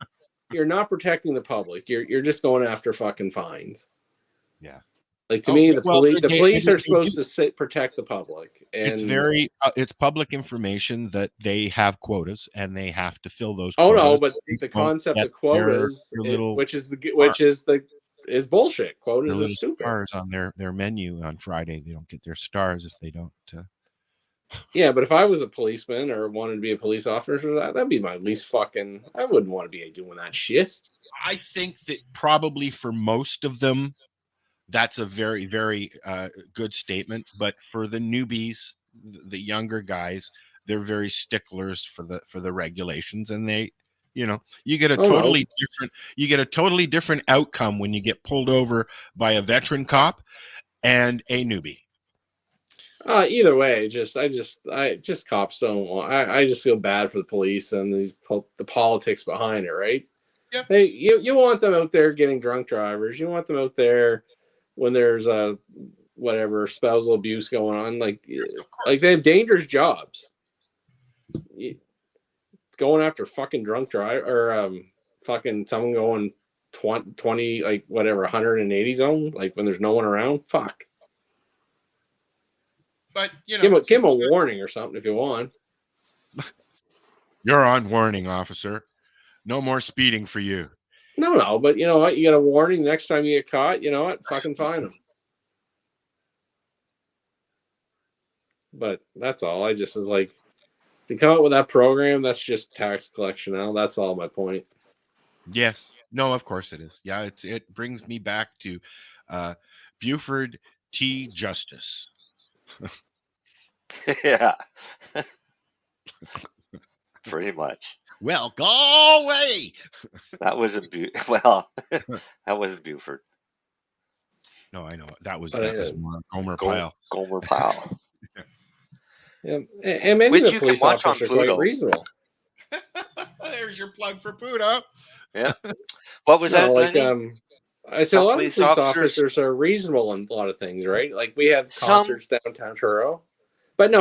you're not protecting the public. You're just going after fucking fines. Yeah. Like to me, the police are supposed to protect the public. And it's it's public information that they have quotas and they have to fill those. Oh quotas. no, but the concept of quotas, is bullshit. Quotas are stupid. Stars on their menu on Friday. They don't get their stars if they don't. Yeah, but if I was a policeman or wanted to be a police officer, that'd be my least fucking. I wouldn't want to be doing that shit. I think that probably for most of them, that's a very, very good statement. But for the newbies, the younger guys, they're very sticklers for the regulations, and they, you get a totally different outcome when you get pulled over by a veteran cop and a newbie. Either way, cops don't want. I just feel bad for the police and the politics behind it, right? Yeah. Hey, you want them out there getting drunk drivers. You want them out there when there's spousal abuse going on. Like they have dangerous jobs. Going after fucking drunk driver or fucking someone going 20 180 zone when there's no one around. Fuck. But give him a warning or something if you want. You're on warning, officer. No more speeding for you. No, but you know what? You get a warning next time you get caught. You know what? Fucking fine them. But that's all. I just was like, to come up with that program, that's just tax collection now. That's all my point. Yes. No, of course it is. Yeah, it brings me back to Buford T. Justice. Yeah. Pretty much. Well, go away. That wasn't that wasn't Buford. No, I know. That was more Gomer Pyle. Gomer Pyle. Yeah, and many of the police officers are quite reasonable. There's your plug for Pluto. Yeah. What was that? I said a lot of police officers are reasonable in a lot of things, right? Like we have concerts downtown Truro, but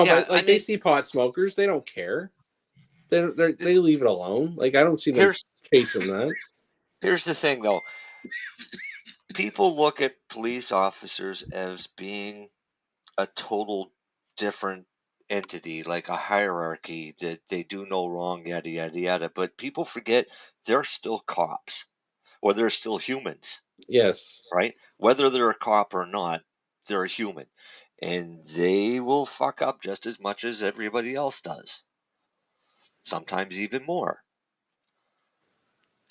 they see pot smokers, they don't care. They leave it alone. Like I don't see them chasing that. Here's the thing, though. People look at police officers as being a total different entity, like a hierarchy that they do no wrong, yada yada yada. But people forget they're still cops, or they're still humans. Yes. Right? Whether they're a cop or not, they're a human, and they will fuck up just as much as everybody else does. Sometimes even more.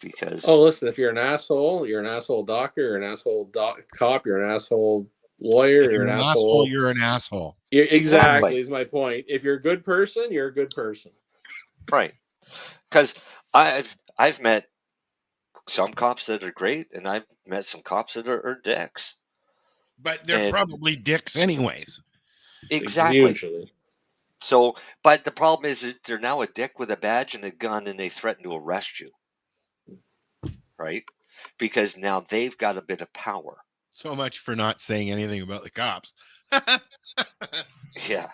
because Oh, listen, if you're an asshole doctor, you're an asshole cop, you're an asshole lawyer, If you're you're an an asshole, asshole. you're an asshole. Exactly is my point. If you're a good person, you're a good person. right. Because I've met some cops that are great, and I've met some cops that are dicks. But they're And probably dicks anyways. exactly. Usually. So, but the problem is that they're now a dick with a badge and a gun, and they threaten to arrest you, right? Because now they've got a bit of power. So much for not saying anything about the cops. Yeah.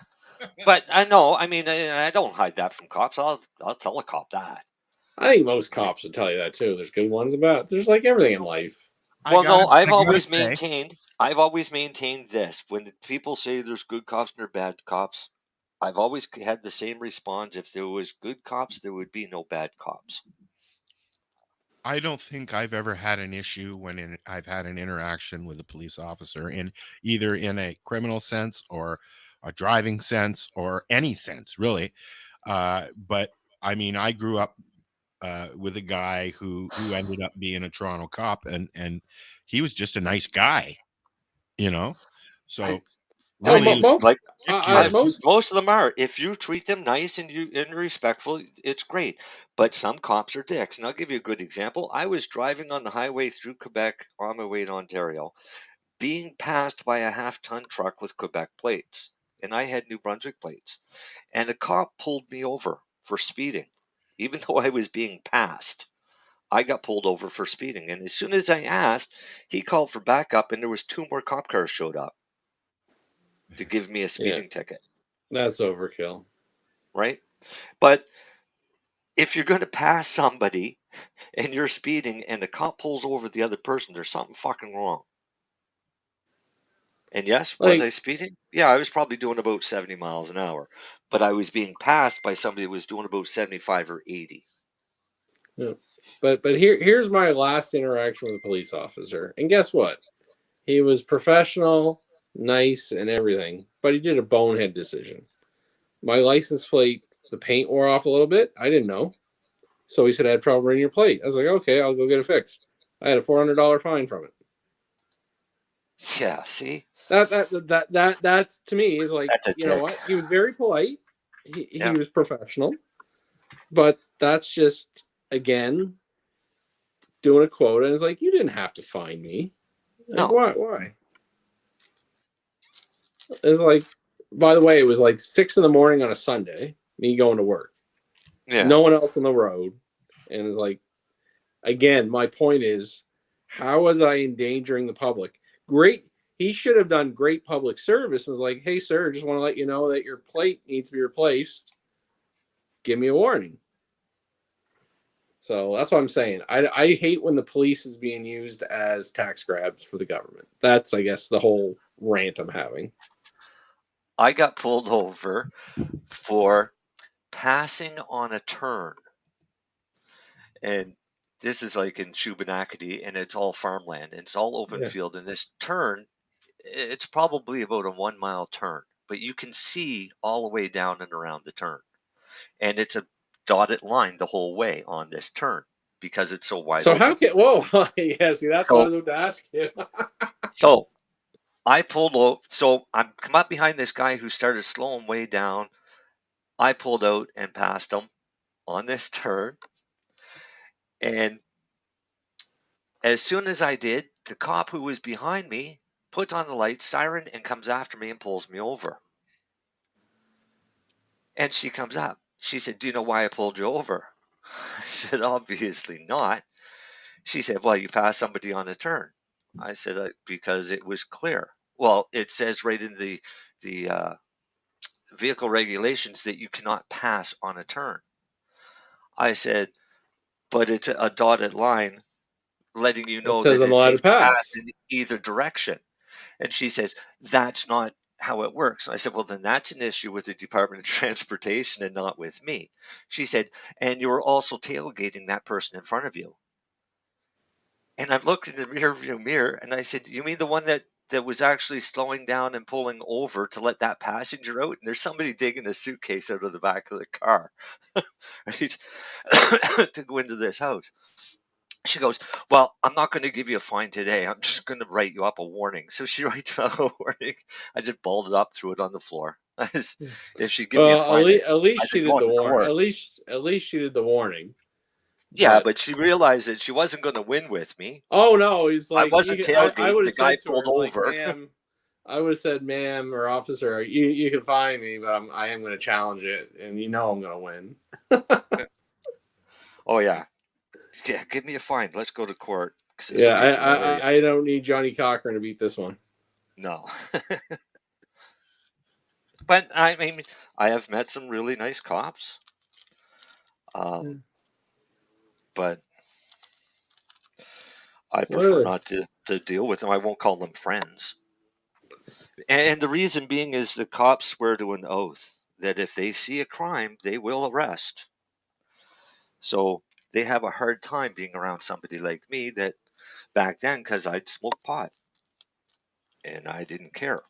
But I know, I mean, I don't hide that from cops. I'll tell a cop that. I think most cops would tell you that too. There's good ones about. There's like everything in life. Well, no, I've I gotta always say- maintained this. When people say there's good cops and there are bad cops, I've always had the same response. If there was good cops, there would be no bad cops. I don't think I've ever had an issue when I've had an interaction with a police officer in either in a criminal sense or a driving sense or any sense, really. But I mean, I grew up with a guy who ended up being a Toronto cop, and he was just a nice guy, you know. So really, most of them are. If you treat them nice and respectful, it's great. But some cops are dicks, and I'll give you a good example. I was driving on the highway through Quebec on my way to Ontario, being passed by a half-ton truck with Quebec plates, and I had New Brunswick plates, and a cop pulled me over for speeding, even though I was being passed. I got pulled over for speeding, and as soon as I asked, he called for backup, and there was 2 more cop cars showed up to give me a speeding ticket. That's overkill. Right? But if you're going to pass somebody and you're speeding and the cop pulls over the other person, there's something fucking wrong. And yes, was I speeding? Yeah, I was probably doing about 70 miles an hour, but I was being passed by somebody who was doing about 75 or 80. Yeah. But here's my last interaction with a police officer. And guess what? He was professional, nice, and everything, but he did a bonehead decision. My license plate, the paint wore off a little bit. I didn't know. So he said, I had trouble reading your plate. I was like, okay, I'll go get it fixed. I had a $400 fine from it. Yeah, see? That's to me is like, you know what? He was very polite. He was professional. But that's just, again, doing a quota. And it's like, you didn't have to fine me. No. Like, why? It's like, by the way, it was like 6 a.m. on a Sunday, me going to work. Yeah. No one else on the road. And it's like, again, my point is, how was I endangering the public? Great. He should have done great public service and was like, hey, sir, just want to let you know that your plate needs to be replaced. Give me a warning. So that's what I'm saying. I hate when the police is being used as tax grabs for the government. That's, I guess, the whole rant I'm having. I got pulled over for passing on a turn. And this is like in Shubenacadie, and it's all farmland, and it's all open field. And this turn, it's probably about a 1 mile turn, but you can see all the way down and around the turn. And it's a dotted line the whole way on this turn because it's so wide So open. how can, whoa, yeah, see, that's what I was about to ask you. So I pulled out, so I come up behind this guy who started slowing way down. I pulled out and passed him on this turn. And as soon as I did, the cop who was behind me puts on the light siren and comes after me and pulls me over. And she comes up. She said, do you know why I pulled you over? I said, obviously not. She said, well, you passed somebody on a turn. I said, because it was clear. Well, it says right in the vehicle regulations that you cannot pass on a turn. I said, but it's a dotted line letting you know that it's safe to pass in either direction. And she says, that's not how it works. I said, well, then that's an issue with the Department of Transportation and not with me. She said, and you're also tailgating that person in front of you. And I looked in the rearview mirror and I said, you mean the one that was actually slowing down and pulling over to let that passenger out? And there's somebody digging a suitcase out of the back of the car right? to go into this house. She goes, well, I'm not going to give you a fine today. I'm just going to write you up a warning. So she writes me up a warning. I just balled it up, threw it on the floor. If she give me a fine, at least she did the warning. At least she did the warning. Yeah, but she realized that she wasn't going to win with me. Oh no, he's like, I wasn't tailgating. I would The have guy said to her, pulled like, over. ma'am, I would have said, ma'am or officer, you can fine me, but I am going to challenge it, and you know I'm going to win. Oh yeah, give me a fine. Let's go to court. Yeah, I don't need Johnny Cochran to beat this one. No. But I mean, I have met some really nice cops. But I prefer not to deal with them. I won't call them friends. And the reason being is the cops swear to an oath that if they see a crime, they will arrest. So they have a hard time being around somebody like me that back then, because I'd smoked pot and I didn't care.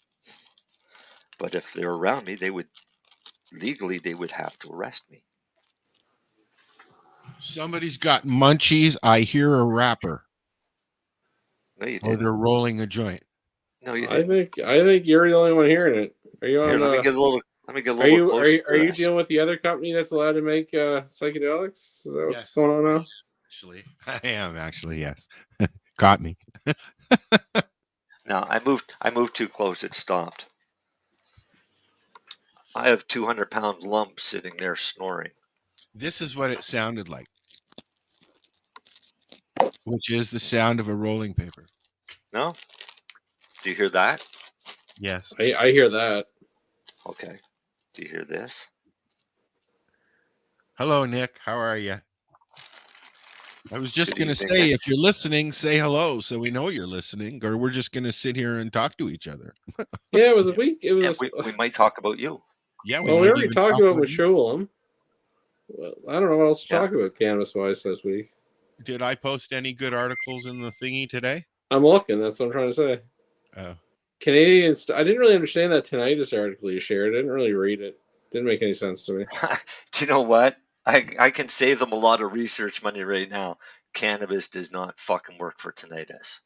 But if they're around me, they would have to arrest me. Somebody's got munchies. I hear a rapper. No, you Or didn't. they're rolling a joint. No, you didn't. I think you're the only one hearing it. Are you on? Here, let me get a little closer. Are you dealing with the other company that's allowed to make psychedelics? Is that what's going on now? Actually, I am actually, yes. Got me. No, I moved too close. It stopped. I have 200-pound lump sitting there snoring. This is what it sounded like, which is the sound of a rolling paper. No? Do you hear that? Yes. I hear that. Okay. Do you hear this? Hello, Nick. How are you? I was just Good going to evening, say, Nick. if you're listening, say hello so we know you're listening, or we're just going to sit here and talk to each other. Yeah, it was a week. It was. We might talk about you. Yeah, we already talked about Meshulam. Well, I don't know what else to talk about cannabis-wise this week. Did I post any good articles in the thingy today? I'm looking. That's what I'm trying to say. Oh. Canadians. I didn't really understand that tinnitus article you shared. I didn't really read it. Didn't make any sense to me. Do you know what? I can save them a lot of research money right now. Cannabis does not fucking work for tinnitus.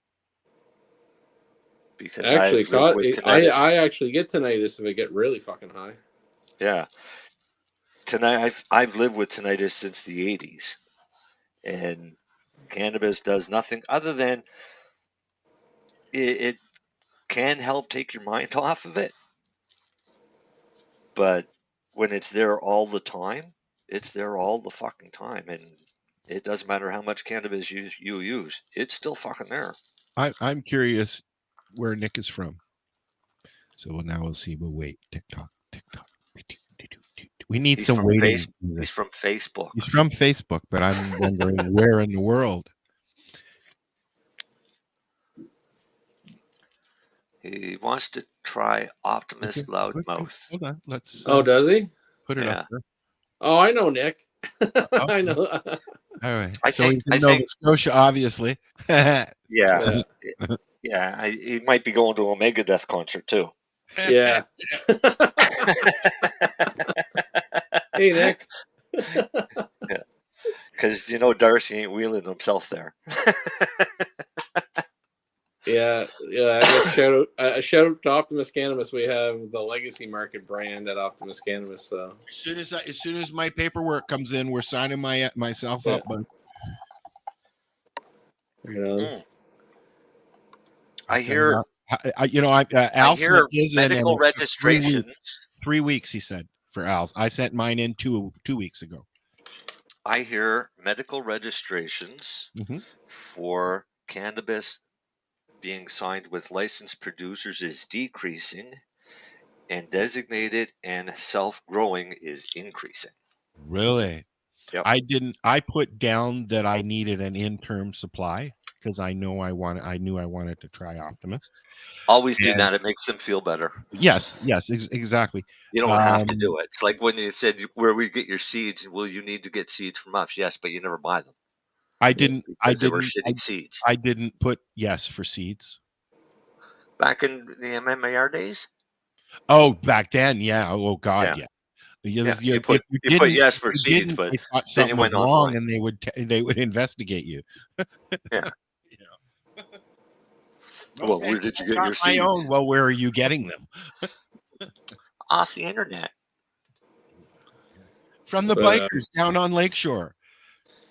Because I actually get tinnitus if I get really fucking high. Yeah. I've lived with tinnitus since the 80s. And cannabis does nothing other than it can help take your mind off of it. But when it's there all the time, it's there all the fucking time. And it doesn't matter how much cannabis you use. It's still fucking there. I'm curious where Nick is from. So now we'll see. We'll wait. TikTok. We need some waiting. He's from Facebook. He's from Facebook, but I'm wondering where in the world. He wants to try Optimus Loudmouth. Hold on. Let's. Does he? Put it up there. Oh, I know Nick. I know. All right. I so think- he's in I Nova think- Scotia, obviously. Yeah. Yeah. He might be going to a Megadeth concert too. Yeah. Hey, Nick. Because Darcy ain't wheeling himself there. Yeah. Shout out to Optimus Cannabis. We have the Legacy Market brand at Optimus Cannabis. So As soon as my paperwork comes in, we're signing myself up. But I hear. Al hear is in medical registrations. 3 weeks, he said, for Al's. I sent mine in 2 weeks ago. I hear medical registrations for cannabis being signed with licensed producers is decreasing, and designated and self-growing is increasing. Really? Yep. I put down that I needed an interim supply because I knew I wanted to try Optimus. Always do that. It makes them feel better. Yes, exactly. You don't have to do it. It's like when you said, where we get your seeds, well, you need to get seeds from us. Yes, but you never buy them. They were shitty seeds. I didn't put yes for seeds. Back in the MMAR days? Oh, back then, yeah. Oh God, yeah. Yeah, you put yes for seeds, but they thought then you something was went wrong, online. and they would investigate you. Yeah. Okay, Well, where did you get got your my own. seeds? Well, where are you getting them? Off the internet. From the But, bikers down on Lakeshore.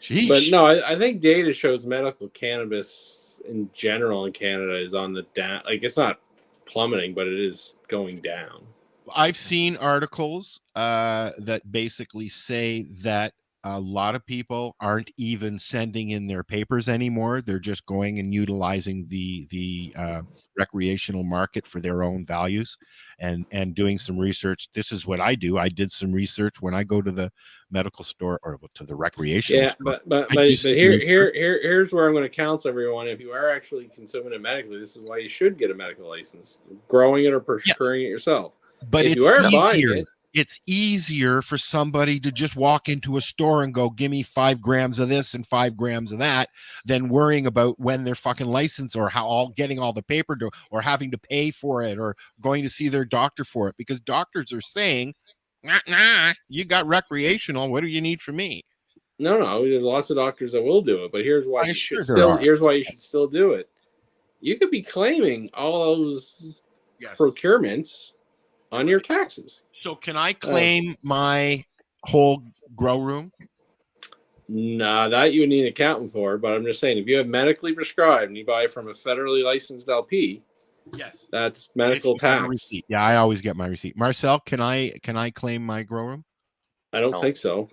Sheesh. But no, I think data shows medical cannabis in general in Canada is on the down. Like it's not plummeting, but it is going down. I've seen articles that basically say that a lot of people aren't even sending in their papers anymore. They're just going and utilizing the recreational market for their own values and doing some research. This is what I do. I did some research when I go to the medical store or to the recreational store. But here's where I'm going to counsel everyone. If you are actually consuming it medically, this is why you should get a medical license. Growing it or procuring it yourself. But if it's you are easier. buying it, It's easier for somebody to just walk into a store and go, give me 5 grams of this and 5 grams of that, than worrying about when their fucking license or getting all the paper or having to pay for it or going to see their doctor for it, because doctors are saying, nah, you got recreational. What do you need from me? No, there's lots of doctors that will do it, but here's why here's why you should still do it. You could be claiming all those procurements on your taxes. So can I claim my whole grow room? Nah, that you need an accountant for, but I'm just saying, if you have medically prescribed and you buy from a federally licensed LP, yes, that's medical tax. Receipt. Yeah, I always get my receipt. Marcel, can I claim my grow room? I don't think so.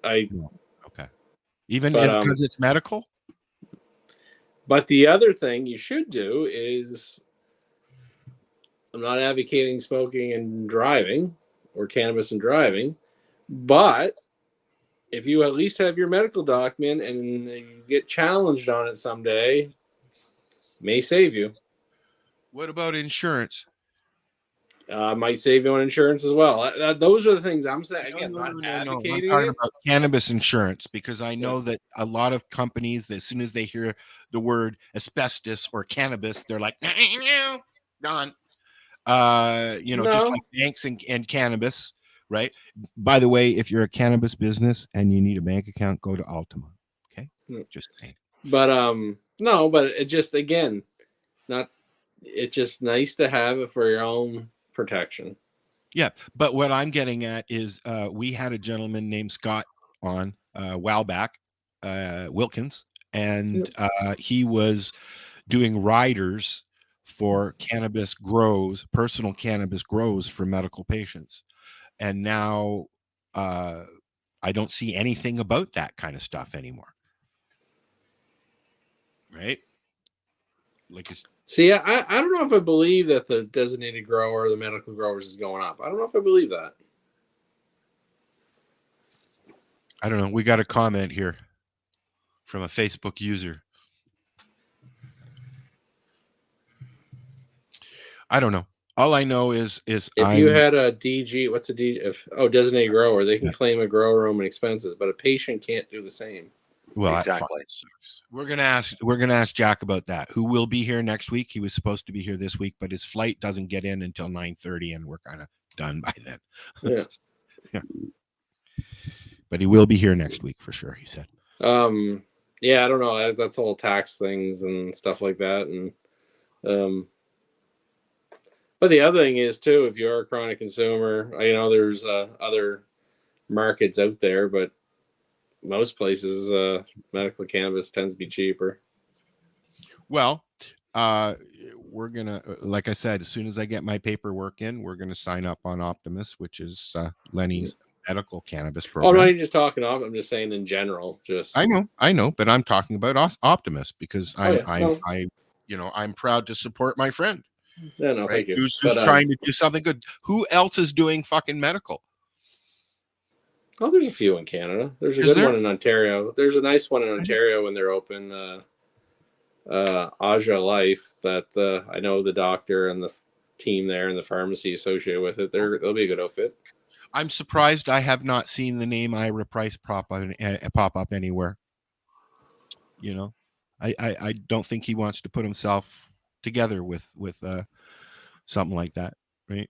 Okay. Even because it's medical? But the other thing you should do is, I'm not advocating smoking and driving or cannabis and driving, but if you at least have your medical document and you get challenged on it someday, may save you. What about insurance? Might save you on insurance as well. Those are the things I'm saying. Again, I'm advocating talking about cannabis insurance, because I know that a lot of companies, as soon as they hear the word asbestos or cannabis, they're like, gone. Just like banks and cannabis, right? By the way, if you're a cannabis business and you need a bank account, go to Altima. Okay, just saying. But no, but it just, again, it's just nice to have it for your own protection. Yeah, but what I'm getting at is we had a gentleman named Scott on a while back, Wilkins, and he was doing riders for cannabis grows, personal cannabis grows for medical patients. And now I don't see anything about that kind of stuff anymore. Right? Like, see, I don't know if I believe that the designated grower or the medical growers is going up. I don't know if I believe that. I don't know. We got a comment here from a Facebook user. I don't know. All I know is if you had a DG, what's a DG? Designated grower, they can claim a grow room and expenses, but a patient can't do the same. Well, exactly. We're gonna ask Jack about that. Who will be here next week? He was supposed to be here this week, but his flight doesn't get in until 9:30, and we're kind of done by then. Yeah. But he will be here next week for sure, he said. Yeah, I don't know. That's all tax things and stuff like that, and but the other thing is too, if you're a chronic consumer, there's other markets out there, but most places medical cannabis tends to be cheaper. Well, we're gonna, like I said, as soon as I get my paperwork in, we're gonna sign up on Optimus, which is Lenny's medical cannabis program. Oh, no, I'm just talking. I'm just saying in general. Just I know, but I'm talking about Optimus because I'm proud to support my friend. Yeah, no, right? thank you. Who's trying to do something good. Who else is doing fucking medical? Oh, there's a few in Canada. There's a good one in Ontario. There's a nice one in Ontario when they're open. Aja Life, that I know the doctor and the team there and the pharmacy associated with it. They'll be a good outfit. I'm surprised I have not seen the name Ira Price pop up anywhere. I don't think he wants to put himself together with something like that, right?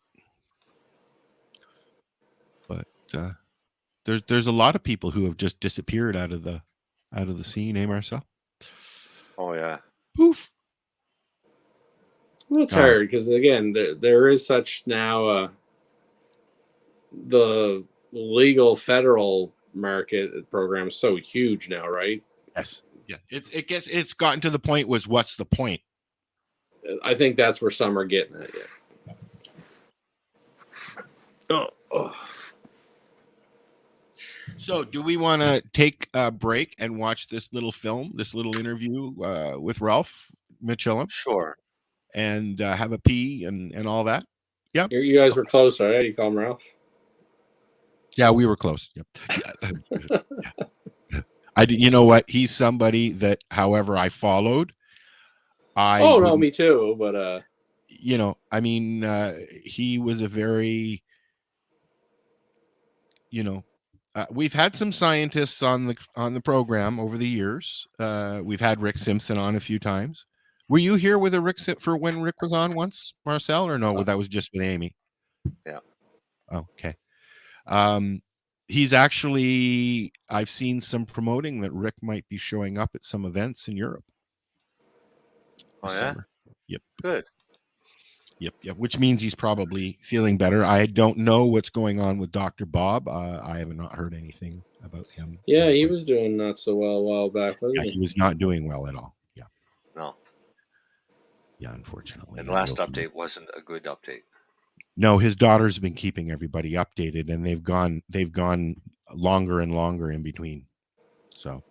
But there's a lot of people who have just disappeared out of the scene, eh, Marcel? Oh yeah. Poof. Well, it's hard because again, there is such now the legal federal market program is so huge now, right? Yes. Yeah. It's gotten to the point was what's the point? I think that's where some are getting at. Yeah. Oh. So, do we want to take a break and watch this little film, this little interview with Ralph Mitchellum? Sure. And have a pee and all that? Yep. You guys were close, right? You call him Ralph? Yeah, we were close. Yep. You know what? He's somebody that, however, I followed. No, me too. But you know, I mean, he was a very, you know, we've had some scientists on the program over the years. We've had Rick Simpson on a few times. Were you here with for when Rick was on once, Marcel, or no? That was just with Amy. Yeah. Okay. He's actually, I've seen some promoting that Rick might be showing up at some events in Europe. Oh yeah. Summer. Yep. Good. Yep. Which means he's probably feeling better. I don't know what's going on with Dr. Bob. I have not heard anything about him. Yeah, he was doing not so well a while back, wasn't he? He was not doing well at all. Yeah. No. Yeah, unfortunately. And the last update wasn't a good update. No, his daughter's been keeping everybody updated, and they've gone longer and longer in between. So,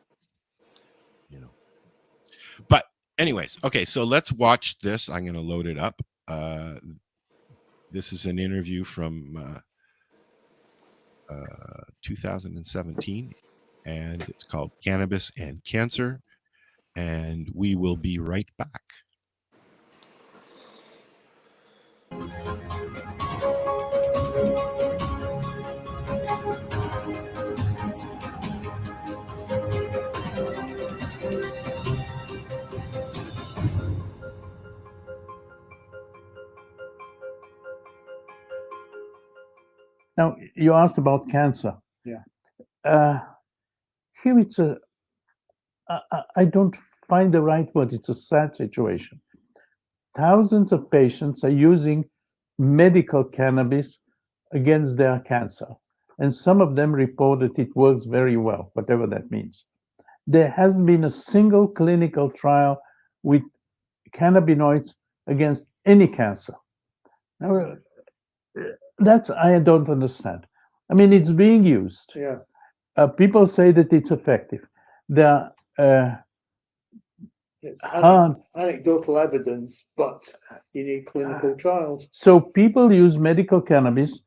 you know. But anyways, okay, so let's watch this. I'm going to load it up. This is an interview from 2017, and it's called Cannabis and Cancer, and we will be right back. Now, you asked about cancer. Yeah. Here it's I don't find the right word. It's a sad situation. Thousands of patients are using medical cannabis against their cancer. And some of them report that it works very well, whatever that means. There hasn't been a single clinical trial with cannabinoids against any cancer. Now, that's I don't understand. I mean, it's being used. Yeah. People say that it's effective. There anecdotal evidence, but you need clinical trials. So people use medical cannabis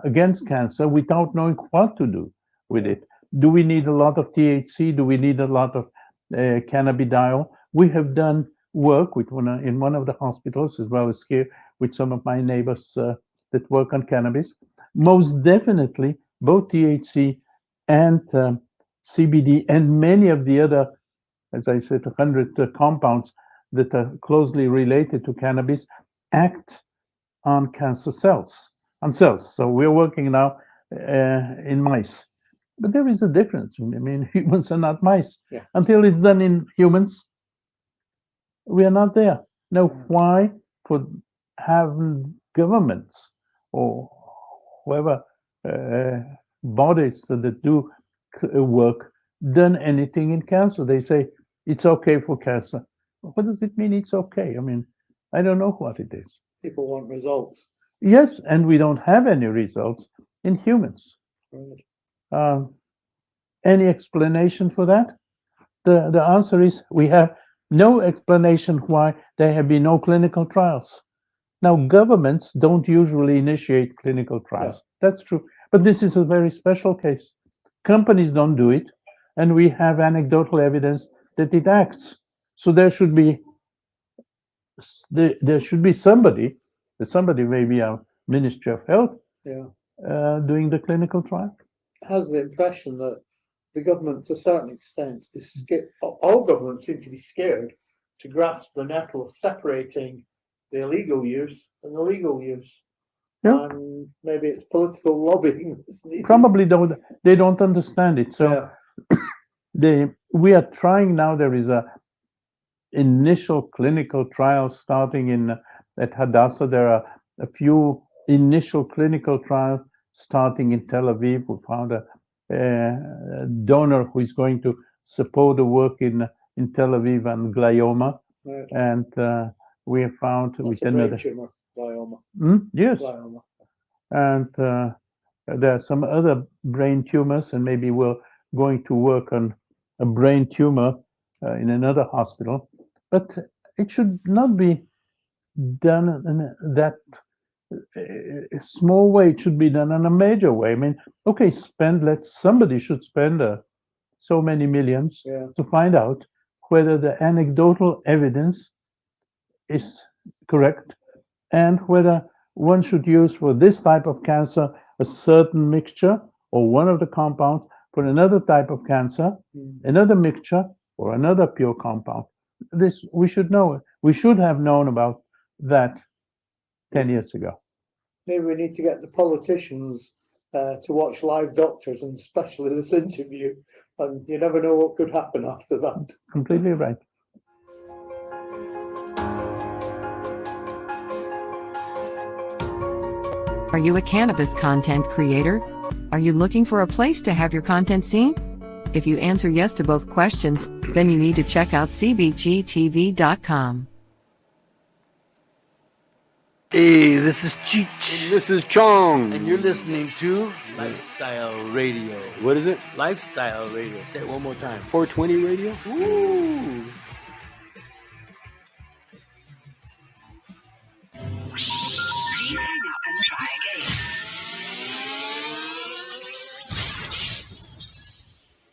against cancer without knowing what to do with it. Do we need a lot of THC? Do we need a lot of cannabidiol? We have done work with in one of the hospitals, as well as here with some of my neighbors that work on cannabis. Most definitely, both THC and CBD and many of the other, as I said, 100 compounds that are closely related to cannabis act on cancer cells, So we're working now in mice. But there is a difference. I mean, humans are not mice. Yeah. Until it's done in humans, we are not there. Now, why for having governments or whoever bodies that do work done anything in cancer? They say it's okay for cancer. What does it mean it's okay? I mean, I don't know what it is. People want results. Yes, and we don't have any results in humans. Right. Any explanation for that? The answer is we have no explanation why there have been no clinical trials. Now, governments don't usually initiate clinical trials. Yeah. That's true. But this is a very special case. Companies don't do it, and we have anecdotal evidence that it acts. So there should be somebody maybe our Ministry of Health, doing the clinical trial. Has the impression that the government, to a certain extent, is scared. All governments seem to be scared to grasp the nettle of separating the illegal use and the legal use. Yeah. And maybe it's political lobbying that's needed. Probably they don't understand it. So we are trying now. There is a initial clinical trial starting at Hadassah. There are a few initial clinical trials starting in Tel Aviv. We found a donor who is going to support the work in Tel Aviv and glioma. Right. And we have found That's with a another brain tumor, glioma. yes, Glioma. and there are some other brain tumors, and maybe we're going to work on a brain tumor in another hospital. But it should not be done in that small way. It should be done in a major way. I mean, okay, somebody should spend so many millions to find out whether the anecdotal evidence is correct and whether one should use for this type of cancer a certain mixture or one of the compounds, for another type of cancer, another mixture or another pure compound. This we should know. We should have known about that 10 years ago. Maybe we need to get the politicians to watch Live Doctors, and especially this interview, and you never know what could happen after that. Completely right. Are you a cannabis content creator? Are you looking for a place to have your content seen? If you answer yes to both questions, then you need to check out cbgtv.com. Hey, this is Cheech. And this is Chong. And you're listening to Lifestyle Radio. What is it? Lifestyle Radio. Say it one more time. 420 Radio? Woo!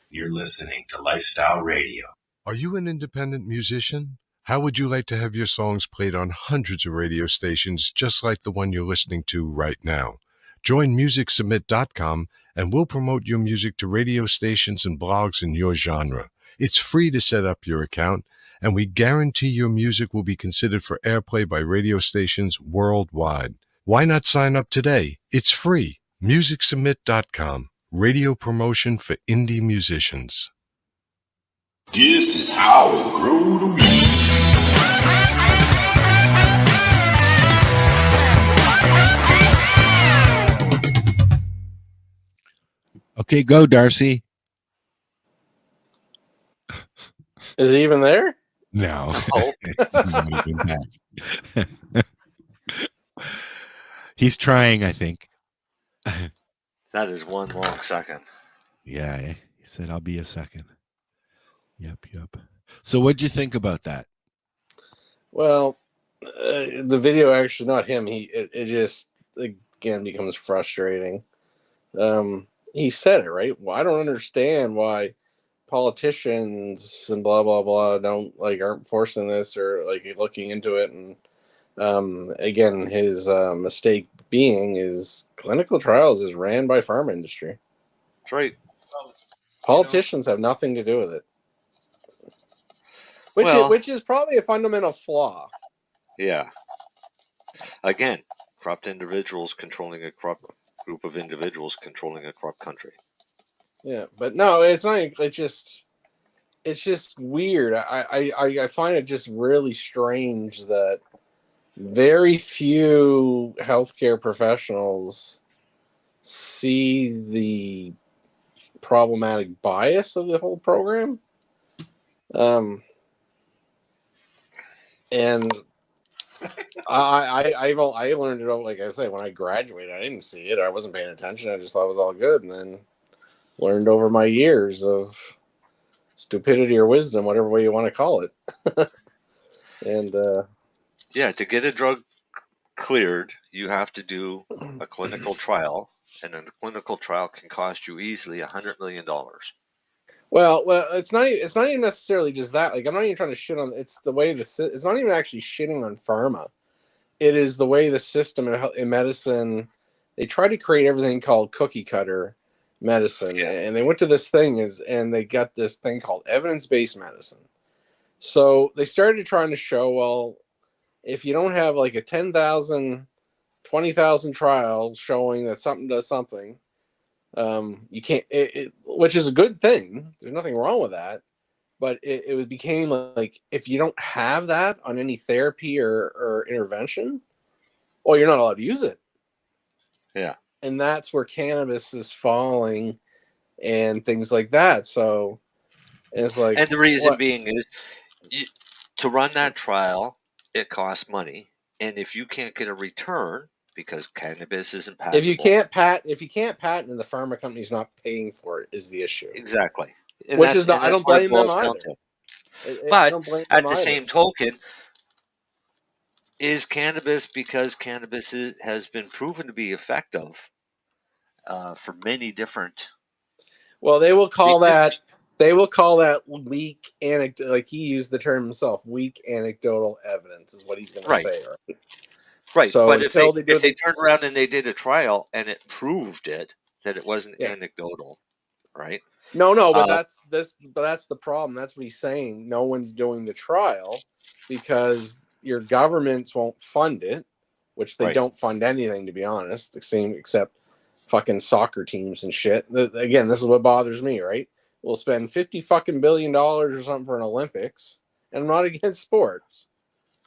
You're listening to Lifestyle Radio. Are you an independent musician? How would you like to have your songs played on hundreds of radio stations just like the one you're listening to right now? Join MusicSubmit.com and we'll promote your music to radio stations and blogs in your genre. It's free to set up your account, and we guarantee your music will be considered for airplay by radio stations worldwide. Why not sign up today? It's free. MusicSubmit.com. Radio promotion for indie musicians. This is how it grew to be. Okay, go, Darcy. Is he even there? No. He's trying, I think. That is one long second. Yeah, he said, I'll be a second. Yep. So what'd you think about that? Well, the video actually, not him. It just, again, becomes frustrating. He said it, right? Well, I don't understand why politicians and blah, blah, blah aren't forcing this or looking into it. And again, his mistake being is clinical trials is ran by pharma industry. That's right. Politicians have nothing to do with it. Which is probably a fundamental flaw. Yeah. Again, corrupt individuals controlling a corrupt group of individuals controlling a corrupt country. Yeah, but no, it's not. It's just weird. I find it just really strange that very few healthcare professionals see the problematic bias of the whole program. And I learned it, like I say, when I graduated. I didn't see it. I wasn't paying attention. I just thought it was all good, and then learned over my years of stupidity or wisdom, whatever way you want to call it. And yeah, to get a drug cleared, you have to do a clinical trial, and a clinical trial can cost you easily $100 million. Well, it's not even necessarily just that. Like, I'm not even trying to shit on. It's the way it's not even actually shitting on pharma. It is the way the system in medicine. They try to create everything called cookie cutter medicine, and they went to this thing and they got this thing called evidence-based medicine. So they started trying to show, well, if you don't have like a 10,000 20,000 trials showing that something does something. You can't, which is a good thing. There's nothing wrong with that. But it became like, if you don't have that on any therapy or intervention, well, you're not allowed to use it. Yeah. And that's where cannabis is falling and things like that. So it's like, And the reason being is to run that trial, it costs money. And if you can't get a return because cannabis isn't patentable. if you can't patent and the pharma company's not paying for it is the issue. Exactly. And Which is not, I don't blame them either. But at the same token, is cannabis, because cannabis has been proven to be effective for many different. Well, they will call that weak anecdotal. Like he used the term himself, weak anecdotal evidence is what he's going to say. Right. So but if they turned around and they did a trial and it proved that it wasn't anecdotal, right? No, but that's the problem. That's what he's saying. No one's doing the trial because your governments won't fund it, which they don't fund anything, to be honest, except fucking soccer teams and shit. Again, this is what bothers me, right? We'll spend $50 billion or something for an Olympics, and I'm not against sports.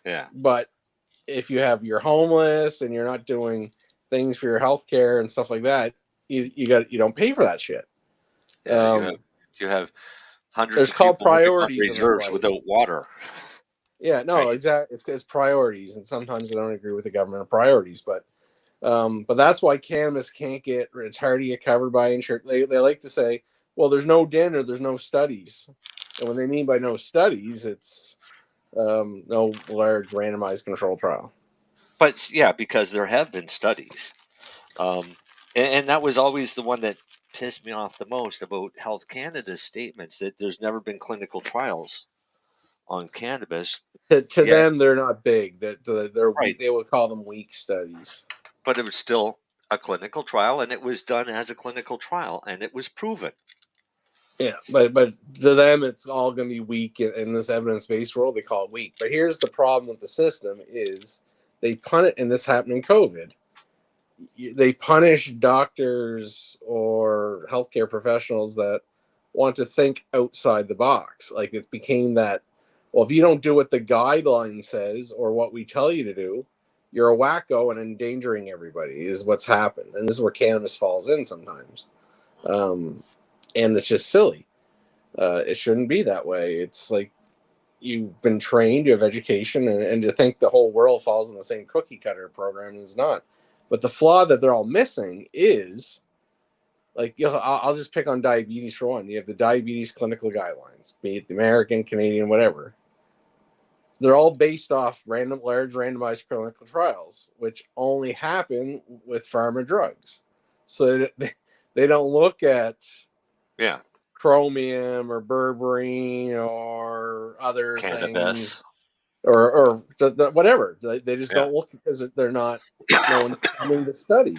Yeah. But if you you're homeless and you're not doing things for your health care and stuff like that, you don't pay for that shit. Yeah, you have hundreds there's of called people living on priorities in this reserves life. without water. Yeah, no, exactly. It's priorities, and sometimes I don't agree with the government on priorities, but that's why cannabis can't get. It's hard to get covered by insurance. They like to say, well, there's no data, there's no studies, and what they mean by no studies, it's no large randomized control trial. But yeah, because there have been studies, and that was always the one that pissed me off the most about Health Canada's statements, that there's never been clinical trials on cannabis. To them, they're not big. They're weak. They would call them weak studies. But it was still a clinical trial, and it was done as a clinical trial, and it was proven. Yeah, but to them, it's all going to be weak in this evidence-based world. They call it weak. But here's the problem with the system is they punish, and this happened in COVID. They punish doctors or healthcare professionals that want to think outside the box. Like it became that, well, if you don't do what the guideline says or what we tell you to do, you're a wacko and endangering everybody is what's happened. And this is where cannabis falls in sometimes. And it's just silly. It shouldn't be that way. It's like you've been trained, you have education, and to think the whole world falls in the same cookie cutter program is not. But the flaw that they're all missing is, like, I'll just pick on diabetes for one. You have the diabetes clinical guidelines, be it the American, Canadian, whatever. They're all based off large randomized clinical trials, which only happen with pharma drugs. So they don't look at chromium or berberine or other things. Or whatever. They just don't look because they're not, no one's coming to study.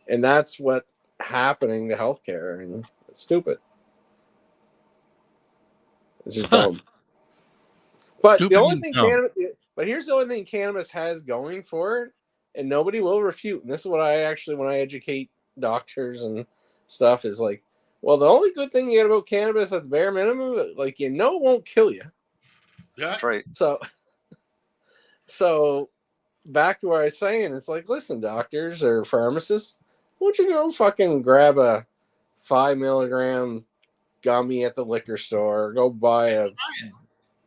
And that's what's happening to healthcare. And it's stupid. It's just dumb. But Stupid the only thing dumb. here's the only thing cannabis has going for it, and nobody will refute. And this is what when I educate doctors and stuff, is like, well, the only good thing you get about cannabis at the bare minimum, like, it won't kill you. Yeah. That's right. So back to what I was saying, it's like, listen, doctors or pharmacists, why don't you go fucking grab a 5 milligram gummy at the liquor store, or go buy a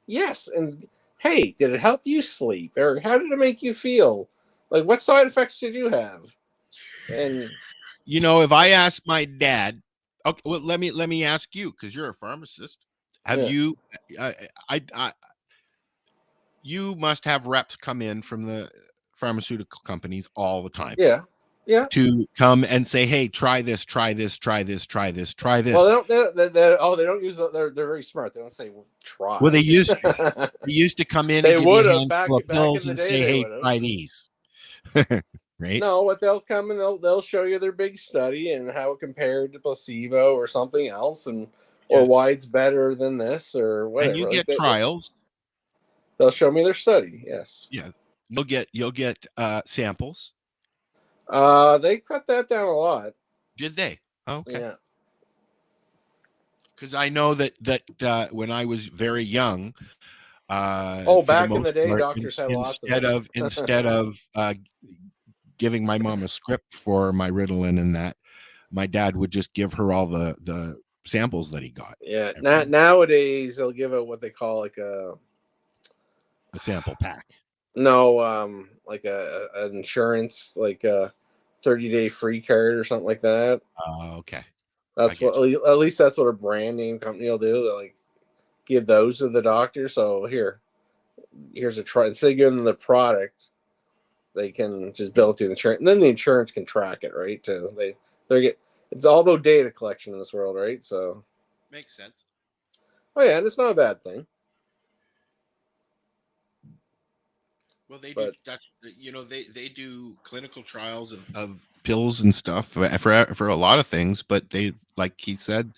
yes, and hey, did it help you sleep, or how did it make you feel? Like, what side effects did you have? And if I ask my dad, okay, well, let me ask you, because you're a pharmacist. Have you? You must have reps come in from the pharmaceutical companies all the time. Yeah. To come and say, hey, try this, try this, try this, try this, try this. Well, they don't use. They're very smart. They don't say, well, try. Well, they used to. They used to come in and give you a handful of pills and say, hey, try these. Right? No, what they'll come and they'll show you their big study and how it compared to placebo or something else, or why it's better than this or whatever. And you get trials. They'll show me their study. Yes. Yeah. You'll get samples, They cut that down a lot. Did they? Oh, okay. Yeah. Because I know that when I was very young, back in the day, doctors had lots of instead of giving my mom a script for my Ritalin and that, my dad would just give her all the samples that he got. Yeah. Nowadays they'll give out what they call like a sample pack. No, like an insurance, like a 30-day free card or something like that. Okay. That's what at least that's what a brand name company will do. They'll like give those to the doctor. So here's a try. Instead of giving them the product, they can just bill it to the insurance, and then the insurance can track it, right? Too. It's all about data collection in this world, right? So makes sense. Oh yeah, and it's not a bad thing. Well, they do. That's they do clinical trials of pills and stuff for a lot of things, but they, like he said,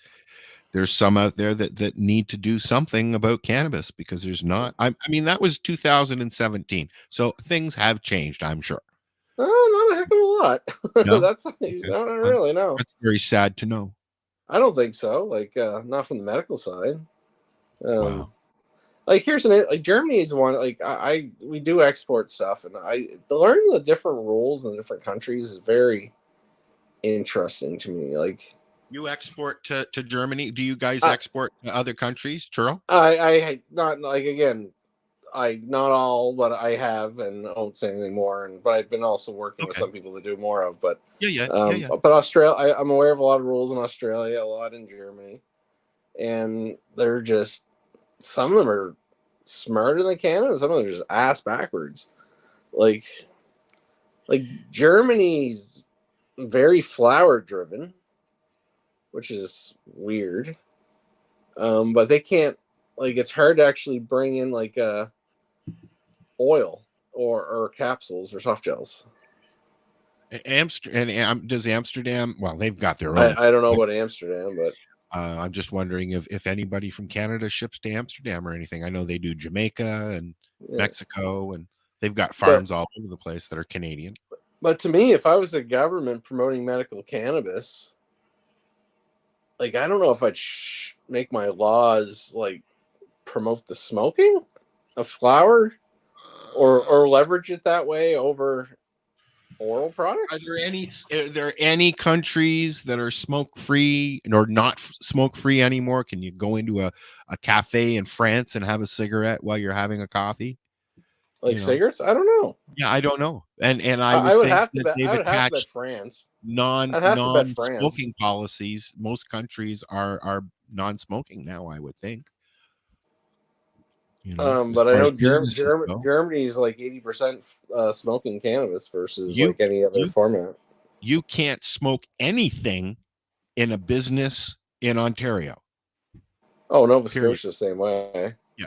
there's some out there that need to do something about cannabis because there's not. I mean, that was 2017, so things have changed. I'm sure. Oh, not a heck of a lot. No? That's not really no. That's very sad to know. I don't think so. Like not from the medical side. Wow. Like Germany is one. Like we do export stuff, and learning the different rules in the different countries is very interesting to me. Like you export to Germany. Do you guys export to other countries, Churro? I not like again. Not all, but I have, and I won't say anything more. But I've been also working with some people to do more of. But yeah. But Australia, I'm aware of a lot of rules in Australia, a lot in Germany, and they're just some of them are smarter than Canada. Some of them are just ass backwards. Like Germany's very flower driven, which is weird. But they can't. Like it's hard to actually bring in like oil or capsules or soft gels. Does Amsterdam? Well, they've got their own. I don't know about Amsterdam, but I'm just wondering if anybody from Canada ships to Amsterdam or anything. I know they do Jamaica and Mexico, and they've got farms all over the place that are Canadian. But to me, if I was a government promoting medical cannabis, like I don't know if I'd make my laws like promote the smoking of flower or leverage it that way over oral products. Are there any countries that are smoke free or not smoke free anymore? Can you go into a cafe in France and have a cigarette while you're having a coffee? Like cigarettes? I don't know. Yeah, I don't know. And I would think have to that bet. I would have to bet France. Non-smoking policies. Most countries are non-smoking now, I would think. But I know Germany is like 80% smoking cannabis versus like any other format. You can't smoke anything in a business in Ontario. Oh, Nova Scotia the same way. Yeah,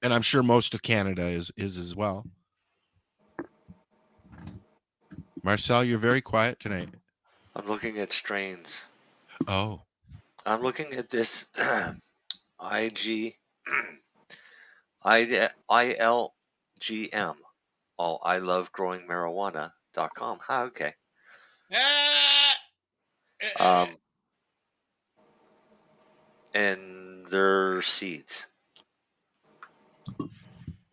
and I'm sure most of Canada is as well. Marcel, you're very quiet tonight. I'm looking at strains. Oh. I'm looking at this ILGM. Oh, I love growing marijuana.com. Okay. And they're seeds.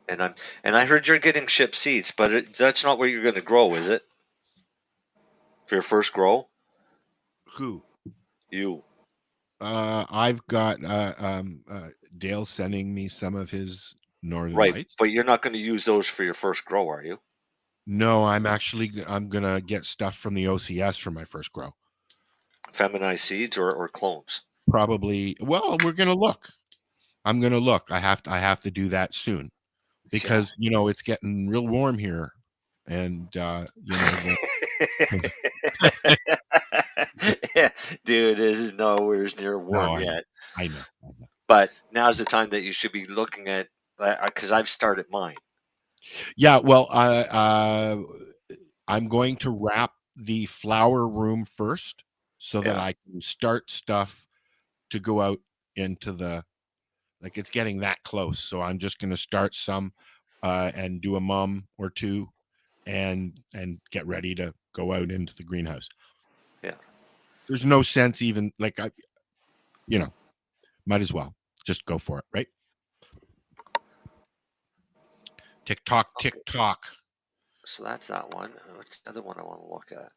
And I heard you're getting shipped seeds, but that's not where you're going to grow, is it? For your first grow? Who? You. I've got Dale sending me some of his Northern Lights. But you're not going to use those for your first grow, are you? No, I'm gonna get stuff from the OCS for my first grow. Feminized seeds or clones? Probably. Well, we're gonna look. I'm gonna look. I have to do that soon because it's getting real warm here, and yeah, dude, it is nowhere near warm yet. I know. But now's the time that you should be looking at, because I've started mine. Yeah, well, I'm going to wrap the flower room first so that I can start stuff to go out into it's getting that close. So I'm just going to start some and do a mum or two and get ready to go out into the greenhouse. Yeah. There's no sense even like might as well just go for it, right? TikTok. So that's that one. What's the other one I want to look at?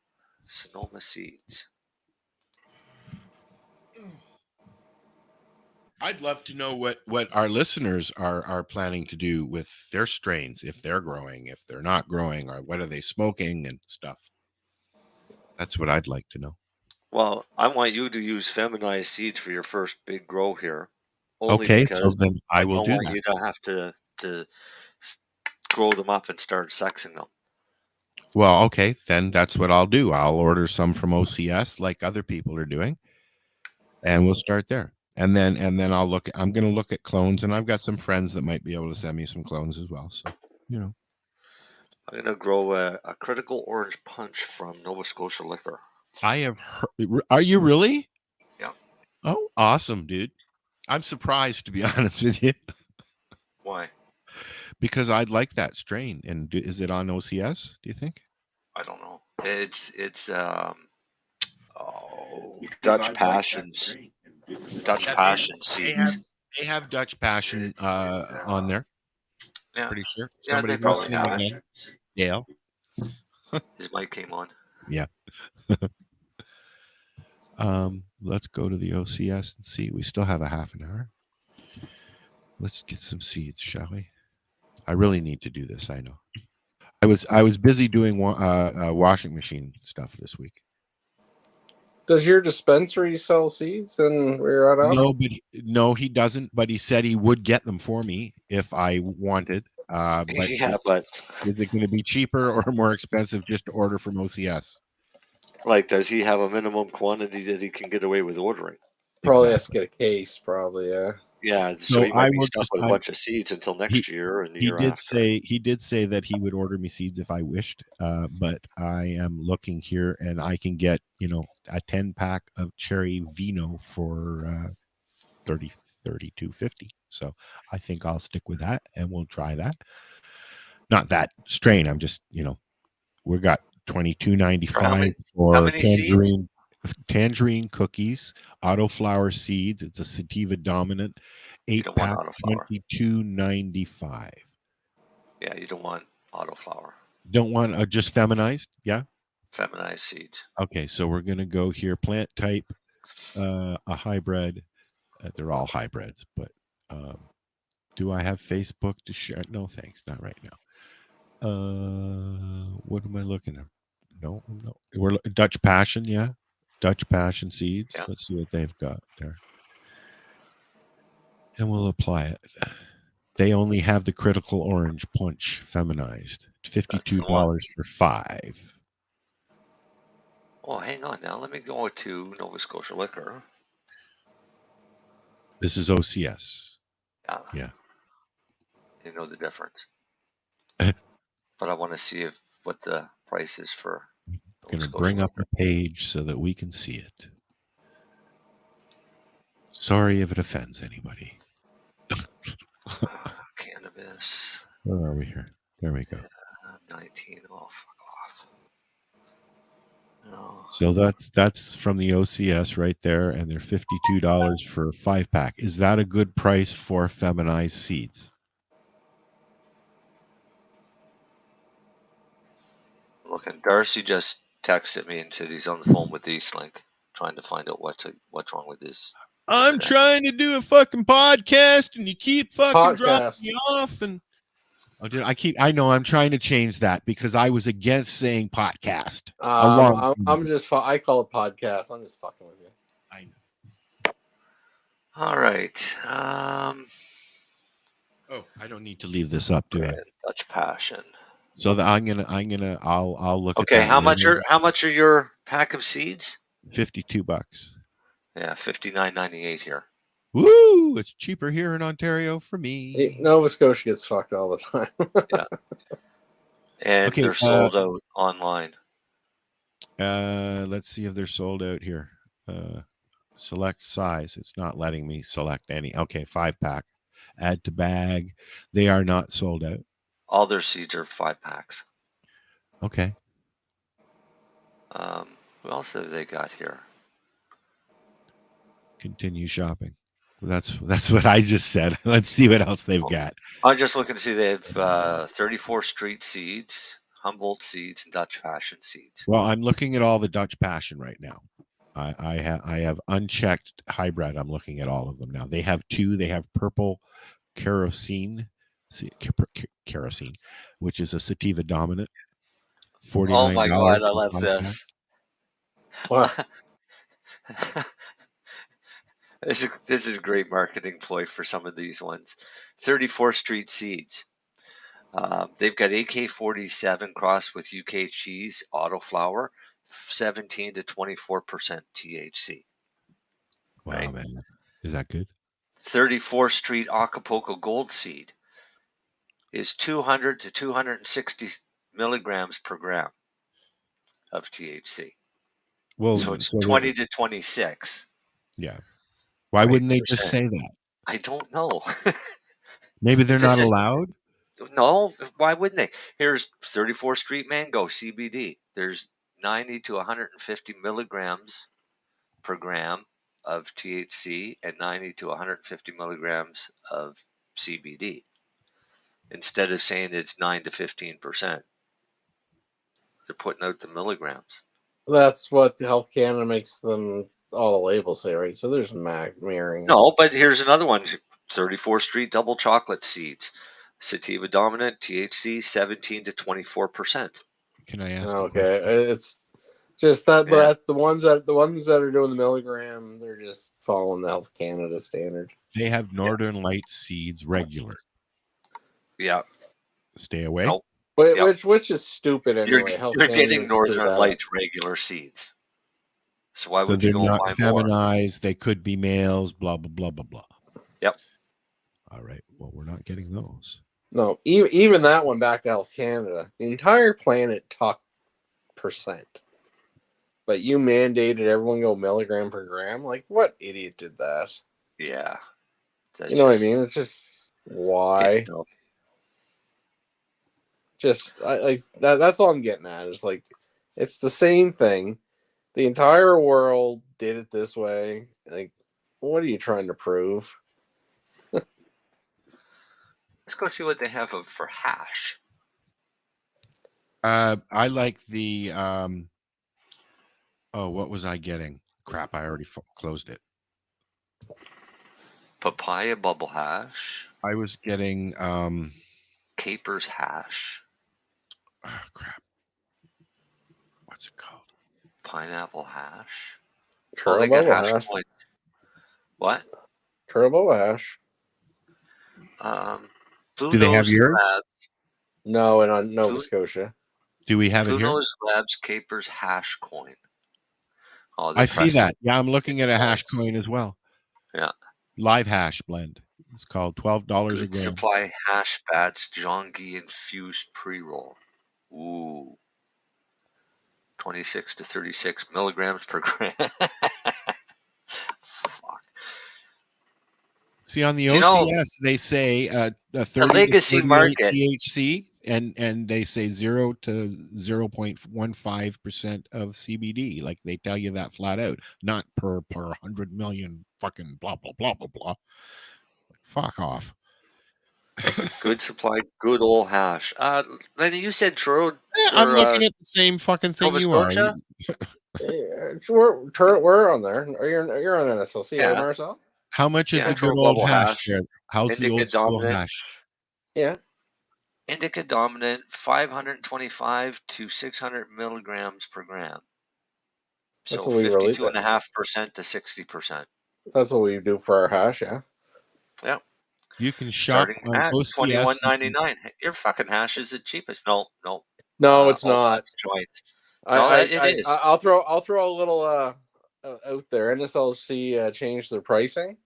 Sonoma seeds. I'd love to know what our listeners are planning to do with their strains, if they're growing, if they're not growing, or what are they smoking and stuff. That's what I'd like to know. Well, I want you to use feminized seeds for your first big grow here. Only Okay, because so then I will do don't want that. you to have to grow them up and start sexing them. Well, okay, then that's what I'll do. I'll order some from OCS like other people are doing, and we'll start there. And then I'm going to look at clones, and I've got some friends that might be able to send me some clones as well. So, I'm going to grow a critical orange punch from Nova Scotia Liquor. I have heard, are you really? Yeah. Oh, awesome, dude. I'm surprised, to be honest with you. Why? Because I'd like that strain. And is it on OCS, do you think? I don't know. It's Dutch Passions. Dutch Passion seeds. They have Dutch Passion on there. Yeah. Pretty sure. Yeah, they Somebody's probably listening have. again. Dale. His mic came on. Yeah. Let's go to the OCS and see. We still have a half an hour. Let's get some seeds, shall we? I really need to do this. I know. I was busy doing washing machine stuff this week. Does your dispensary sell seeds? And we're out. No, he doesn't. But he said he would get them for me if I wanted. But is it going to be cheaper or more expensive just to order from OCS? Like, does he have a minimum quantity that he can get away with ordering? Probably has to get a case. Probably, yeah. Yeah, so he might be stuck with a bunch of seeds until next year and the year after. He did say that he would order me seeds if I wished, but I am looking here and I can get a 10-pack of cherry vino for $32.50. So I think I'll stick with that and we'll try that. Not that strain. I'm just we got $22.95 for tangerine cookies, autoflower seeds. It's a sativa dominant 8-pack, $22.95. Yeah, you don't want autoflower. Don't want just feminized, yeah. Feminized seeds. Okay, so we're gonna go here. Plant type, a hybrid. They're all hybrids, but do I have Facebook to share? No, thanks, not right now. What am I looking at? No. We're Dutch Passion, yeah. Dutch Passion seeds. Yeah. Let's see what they've got there. And we'll apply it. They only have the critical orange punch feminized. $52 for 5. Oh, hang on now. Let me go to Nova Scotia Liquor. This is OCS. Yeah. You know the difference. But I want to see what the price is for. I'm going to bring up the page so that we can see it. Sorry if it offends anybody. Cannabis. Where are we here? There we go. 19. Oh, fuck off. No. So that's from the OCS right there, and they're $52 for a 5-pack. Is that a good price for feminized seeds? Looking, Darcy just texted me and said he's on the phone with Eastlink, trying to find out what's wrong with this. I'm trying to do a fucking podcast, and you keep fucking dropping me off. And I know I'm trying to change that because I was against saying podcast. I call it podcast. I'm just fucking with you. I know. All right. Oh, I don't need to leave this up, do I? Dutch Passion. So I'll look. Okay, at that how much are your pack of seeds? $52. Yeah, $59.98 here. Woo! It's cheaper here in Ontario for me. Nova Scotia gets fucked all the time. Yeah. And they're sold out online. Let's see if they're sold out here. Select size. It's not letting me select any. Okay, 5-pack. Add to bag. They are not sold out. All their seeds are 5-packs. Okay. Who else have they got here? Continue shopping. That's what I just said. Let's see what else they've got. I'm just looking to see they have 34th Street seeds, Humboldt seeds, and Dutch Passion seeds. Well, I'm looking at all the Dutch Passion right now. I have unchecked hybrid. I'm looking at all of them now. They have two. They have purple kerosene, which is a sativa dominant. $49. Oh my God, I love this. What? This is a great marketing ploy for some of these ones. 34th Street seeds. They've got AK-47 crossed with UK cheese, autoflower, 17 to 24% THC. Wow, right? man. Is that good? 34th Street Acapulco Gold Seed is 200 to 260 milligrams per gram of THC. Well, So it's so 20 to 26. Yeah. Why wouldn't they just percent. say that? I don't know. Maybe they're This not is- allowed. No, why wouldn't they? Here's 34th Street Mango CBD. There's 90 to 150 milligrams per gram of THC and 90 to 150 milligrams of CBD. Instead of saying it's 9 to 15%, they're putting out the milligrams. That's what the Health Canada makes them all the labels say, right? So there's mirroring. No, but here's another one: 34th Street Double Chocolate Seeds, sativa dominant, THC 17 to 24%. Can I ask? Okay, it's just that, but the ones that are doing the milligram, they're just following the Health Canada standard. They have Northern Lights seeds regular. Yeah. Stay away. Nope. Which is stupid anyway. You're getting Northern Lights regular seeds. So why would you they're go not buy more? feminized? They could be males. Blah blah blah blah blah. Yep. All right. Well, we're not getting those. No, even that one back to Health Canada. The entire planet talked percent, but you mandated everyone go milligram per gram. Like, what idiot did that? Yeah. You know what I mean? It's just why. Just like that. That's all I'm getting at. It's like it's the same thing. The entire world did it this way. Like, what are you trying to prove? Let's go see what they have for hash. I like the what was I getting? Crap, I already closed it. Papaya bubble hash. I was getting Capers hash. Oh crap. What's it called? Pineapple hash. Turbo they got hash hash. coins. What? Turbo hash. Blue Do they have Nose yours? Labs. No, and on Nova Scotia. Do we have Blue it here? Nose Labs Capers hash coin. Oh, I see that. Yeah, I'm looking at a hash coin as well. Yeah. Live hash blend. It's called $12 a Good gram. Supply hash bats John Gee infused pre-roll. Ooh. 26 to 36 milligrams per gram. Fuck. See, on the Do you OCS, know- they say 30 legacy to 38 market. THC, and they say 0 to 0.15% of CBD. Like they tell you that flat out, not per 100 million fucking blah blah blah blah blah. Fuck off. Good supply, good old hash. Lenny, you said Truro. I'm looking at the same fucking thing Nova you are. Scotia? We're on there. You're on NSLC, Yeah. right, Marcel? How much is Yeah, the Truro good old bubble hash hash. there? How's the Indica old school dominant. hash? Yeah. Indica dominant, 525 to 600 milligrams per gram. That's So what we really- 52.5% to 60%. That's what we do for our hash, yeah. Yep. You can shop Starting on at OCS. $21.99. Your fucking hash is the cheapest. No. No, it's not. That's joints. No, it is. I'll throw a little out there. NSLC changed their pricing.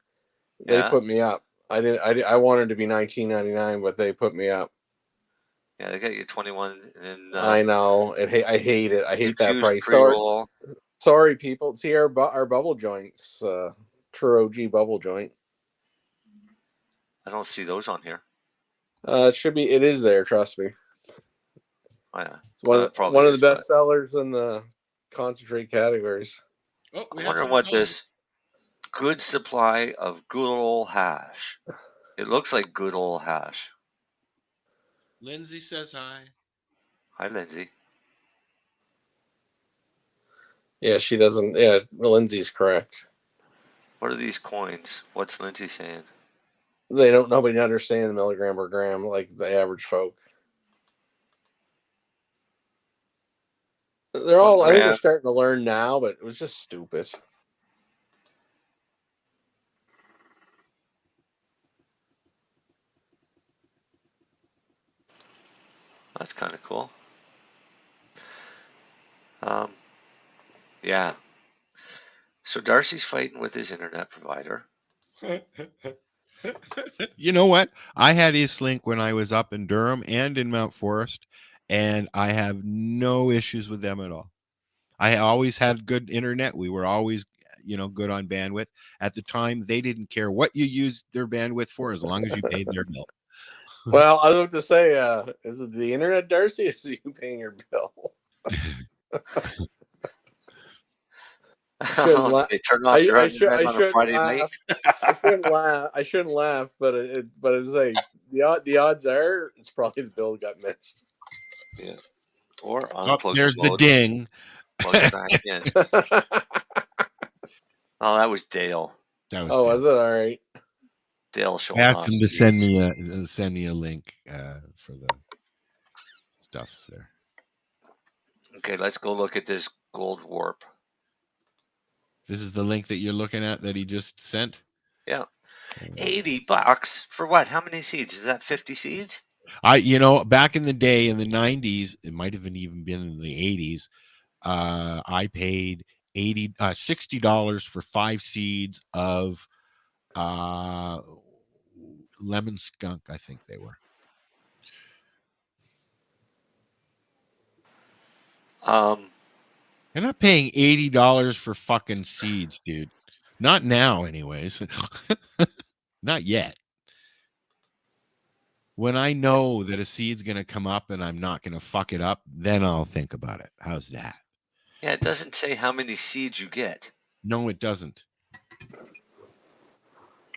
They Yeah. put me up. I wanted to be $19.99, but they put me up. Yeah, they got you 21 and I know. I hate it. I hate that infused price. pre-roll. Sorry, people. See our bubble joints. True OG bubble joint. I don't see those on here. It should be. It is there. Trust me. Oh, yeah. It's one That of probably the is, best sellers in the concentrate categories. Oh, I'm wondering what this good supply of good old hash. It looks like good old hash. Lindsay says hi. Hi, Lindsay. Yeah, she doesn't. Yeah, Lindsay's correct. What are these coins? What's Lindsay saying? Nobody understands the milligram per gram like the average folk. They're all, I think they're starting to learn now, but it was just stupid. That's kind of cool. Yeah. So Darcy's fighting with his internet provider. You know what? I had Eastlink when I was up in Durham and in Mount Forest, and I have no issues with them at all. I always had good internet. We were always, good on bandwidth. At the time, they didn't care what you used their bandwidth for as long as you paid their bill. Well, I was about to say, is it the internet, Darcy? Is you paying your bill? They turn off your internet on a Friday night. I shouldn't laugh, but it's like the odds are it's probably the bill got missed. Yeah. Or unplug there's the ding. Plug it back in. Oh, that was Dale. That was Dale. Was it all right? Dale showing I asked off him to speeds. send me a link for the stuffs there. Okay, let's go look at this gold warp. This is the link that you're looking at that he just sent? Yeah. $80 for what? How many seeds? Is that 50 seeds? Back in the day, in the 90s, it might have even been in the 80s, I paid $60 for 5 seeds of lemon skunk, I think they were. You're not paying $80 for fucking seeds, dude. Not now, anyways. Not yet. When I know that a seed's going to come up and I'm not going to fuck it up, then I'll think about it. How's that? Yeah, it doesn't say how many seeds you get. No, it doesn't.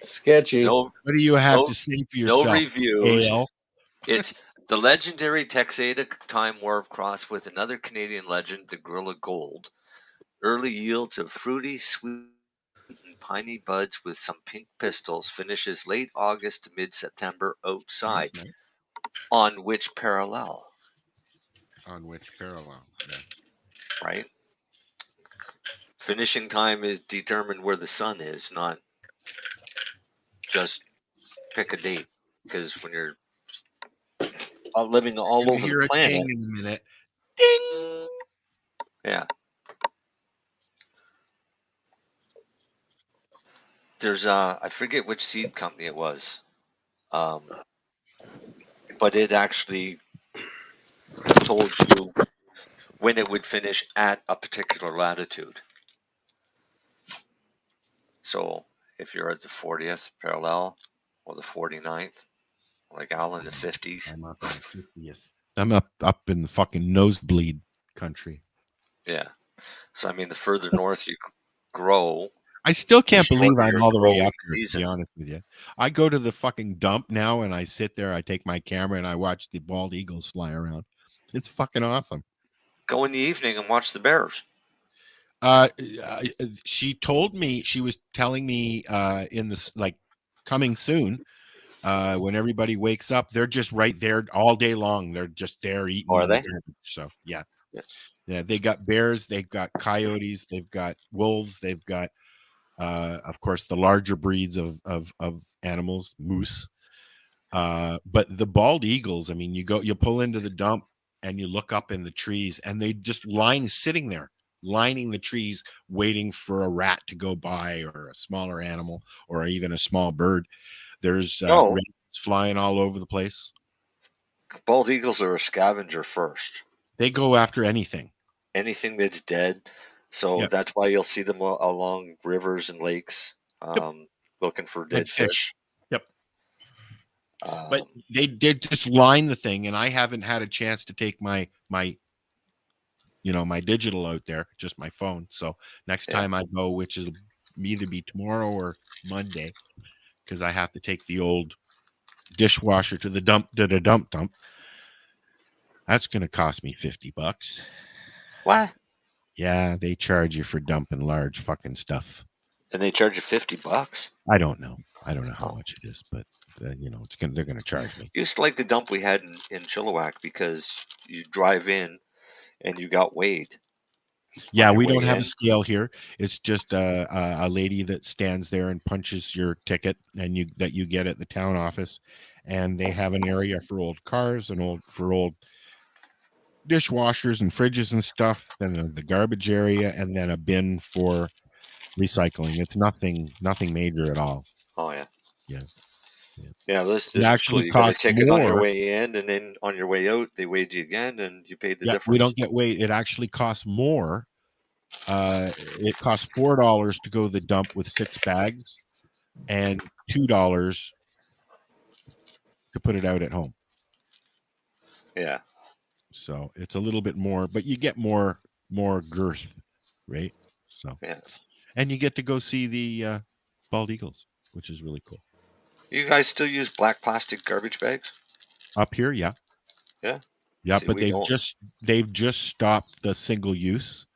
Sketchy. No, what do you have to say for yourself? No reviews. Ale? It's the legendary Texada Time Warp cross with another Canadian legend, the Gorilla Gold. Early yields of fruity, sweet, and piney buds with some pink pistils. Finishes late August to mid-September outside. Nice. On which parallel? On which parallel? Yeah. Right? Finishing time is determined where the sun is, not just pick a date. Because when you're living all over the planet. Ding in a minute. Ding. Yeah. There's I forget which seed company it was, but it actually told you when it would finish at a particular latitude. So if you're at the 40th parallel or the 49th, like Al in the 50s. I'm up in the 50th. I'm up in the fucking nosebleed country. Yeah. So I mean, the further north you grow. I still can't believe I'm all the way growing up here, to be honest with you. I go to the fucking dump now and I sit there, I take my camera and I watch the bald eagles fly around. It's fucking awesome. Go in the evening and watch the bears. She was telling me in this, like, coming soon, when everybody wakes up, they're just right there all day long. They're just there eating. Are they? So yeah. They got bears, they've got coyotes, they've got wolves, they've got of course the larger breeds of animals, moose, but the bald eagles, I mean, you pull into the dump and you look up in the trees and they just sitting there lining the trees waiting for a rat to go by or a smaller animal or even a small bird. There's ravens flying all over the place. Bald eagles are a scavenger first. They go after anything that's dead. So that's why you'll see them along rivers and lakes, looking for dead fish. Yep. But they did just line the thing, and I haven't had a chance to take my my digital out there, just my phone. So next time I go, which is either be tomorrow or Monday, because I have to take the old dishwasher to the dump. That's going to cost me $50. What? Yeah, they charge you for dumping large fucking stuff. And they charge you $50? I don't know how much it is, but they're going to charge me. Used to like the dump we had in Chilliwack because you drive in and you got weighed. Yeah, we don't have a scale here. It's just a lady that stands there and punches your ticket, and you get at the town office, and they have an area for old cars and for old dishwashers and fridges and stuff. Then the garbage area, and then a bin for recycling. It's nothing major at all. Oh yeah. Yeah. Yeah, this It is actually cool. You got a costs ticket on your more. way in, and then on your way out, they weighed you again, and you paid the difference. We don't get weighed. It actually costs more. It costs $4 to go to the dump with 6 bags, and $2 to put it out at home. Yeah. So it's a little bit more, but you get more girth, right? So yeah, and you get to go see the bald eagles, which is really cool. You guys still use black plastic garbage bags? Up here, yeah. Yeah. Yeah, See, but we don't. they've just stopped the single use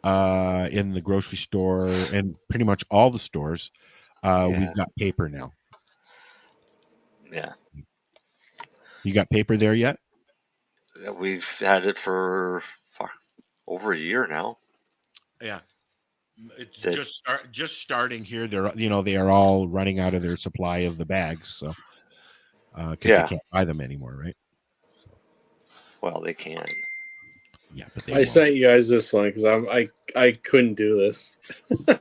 in the grocery store and pretty much all the stores. We've got paper now. Yeah. You got paper there yet? Yeah, we've had it for over a year now. Yeah. It's just starting here. They are all running out of their supply of the bags, so because they can't buy them anymore, right? Well, they can. Yeah, but I sent you guys this one because I couldn't do this. I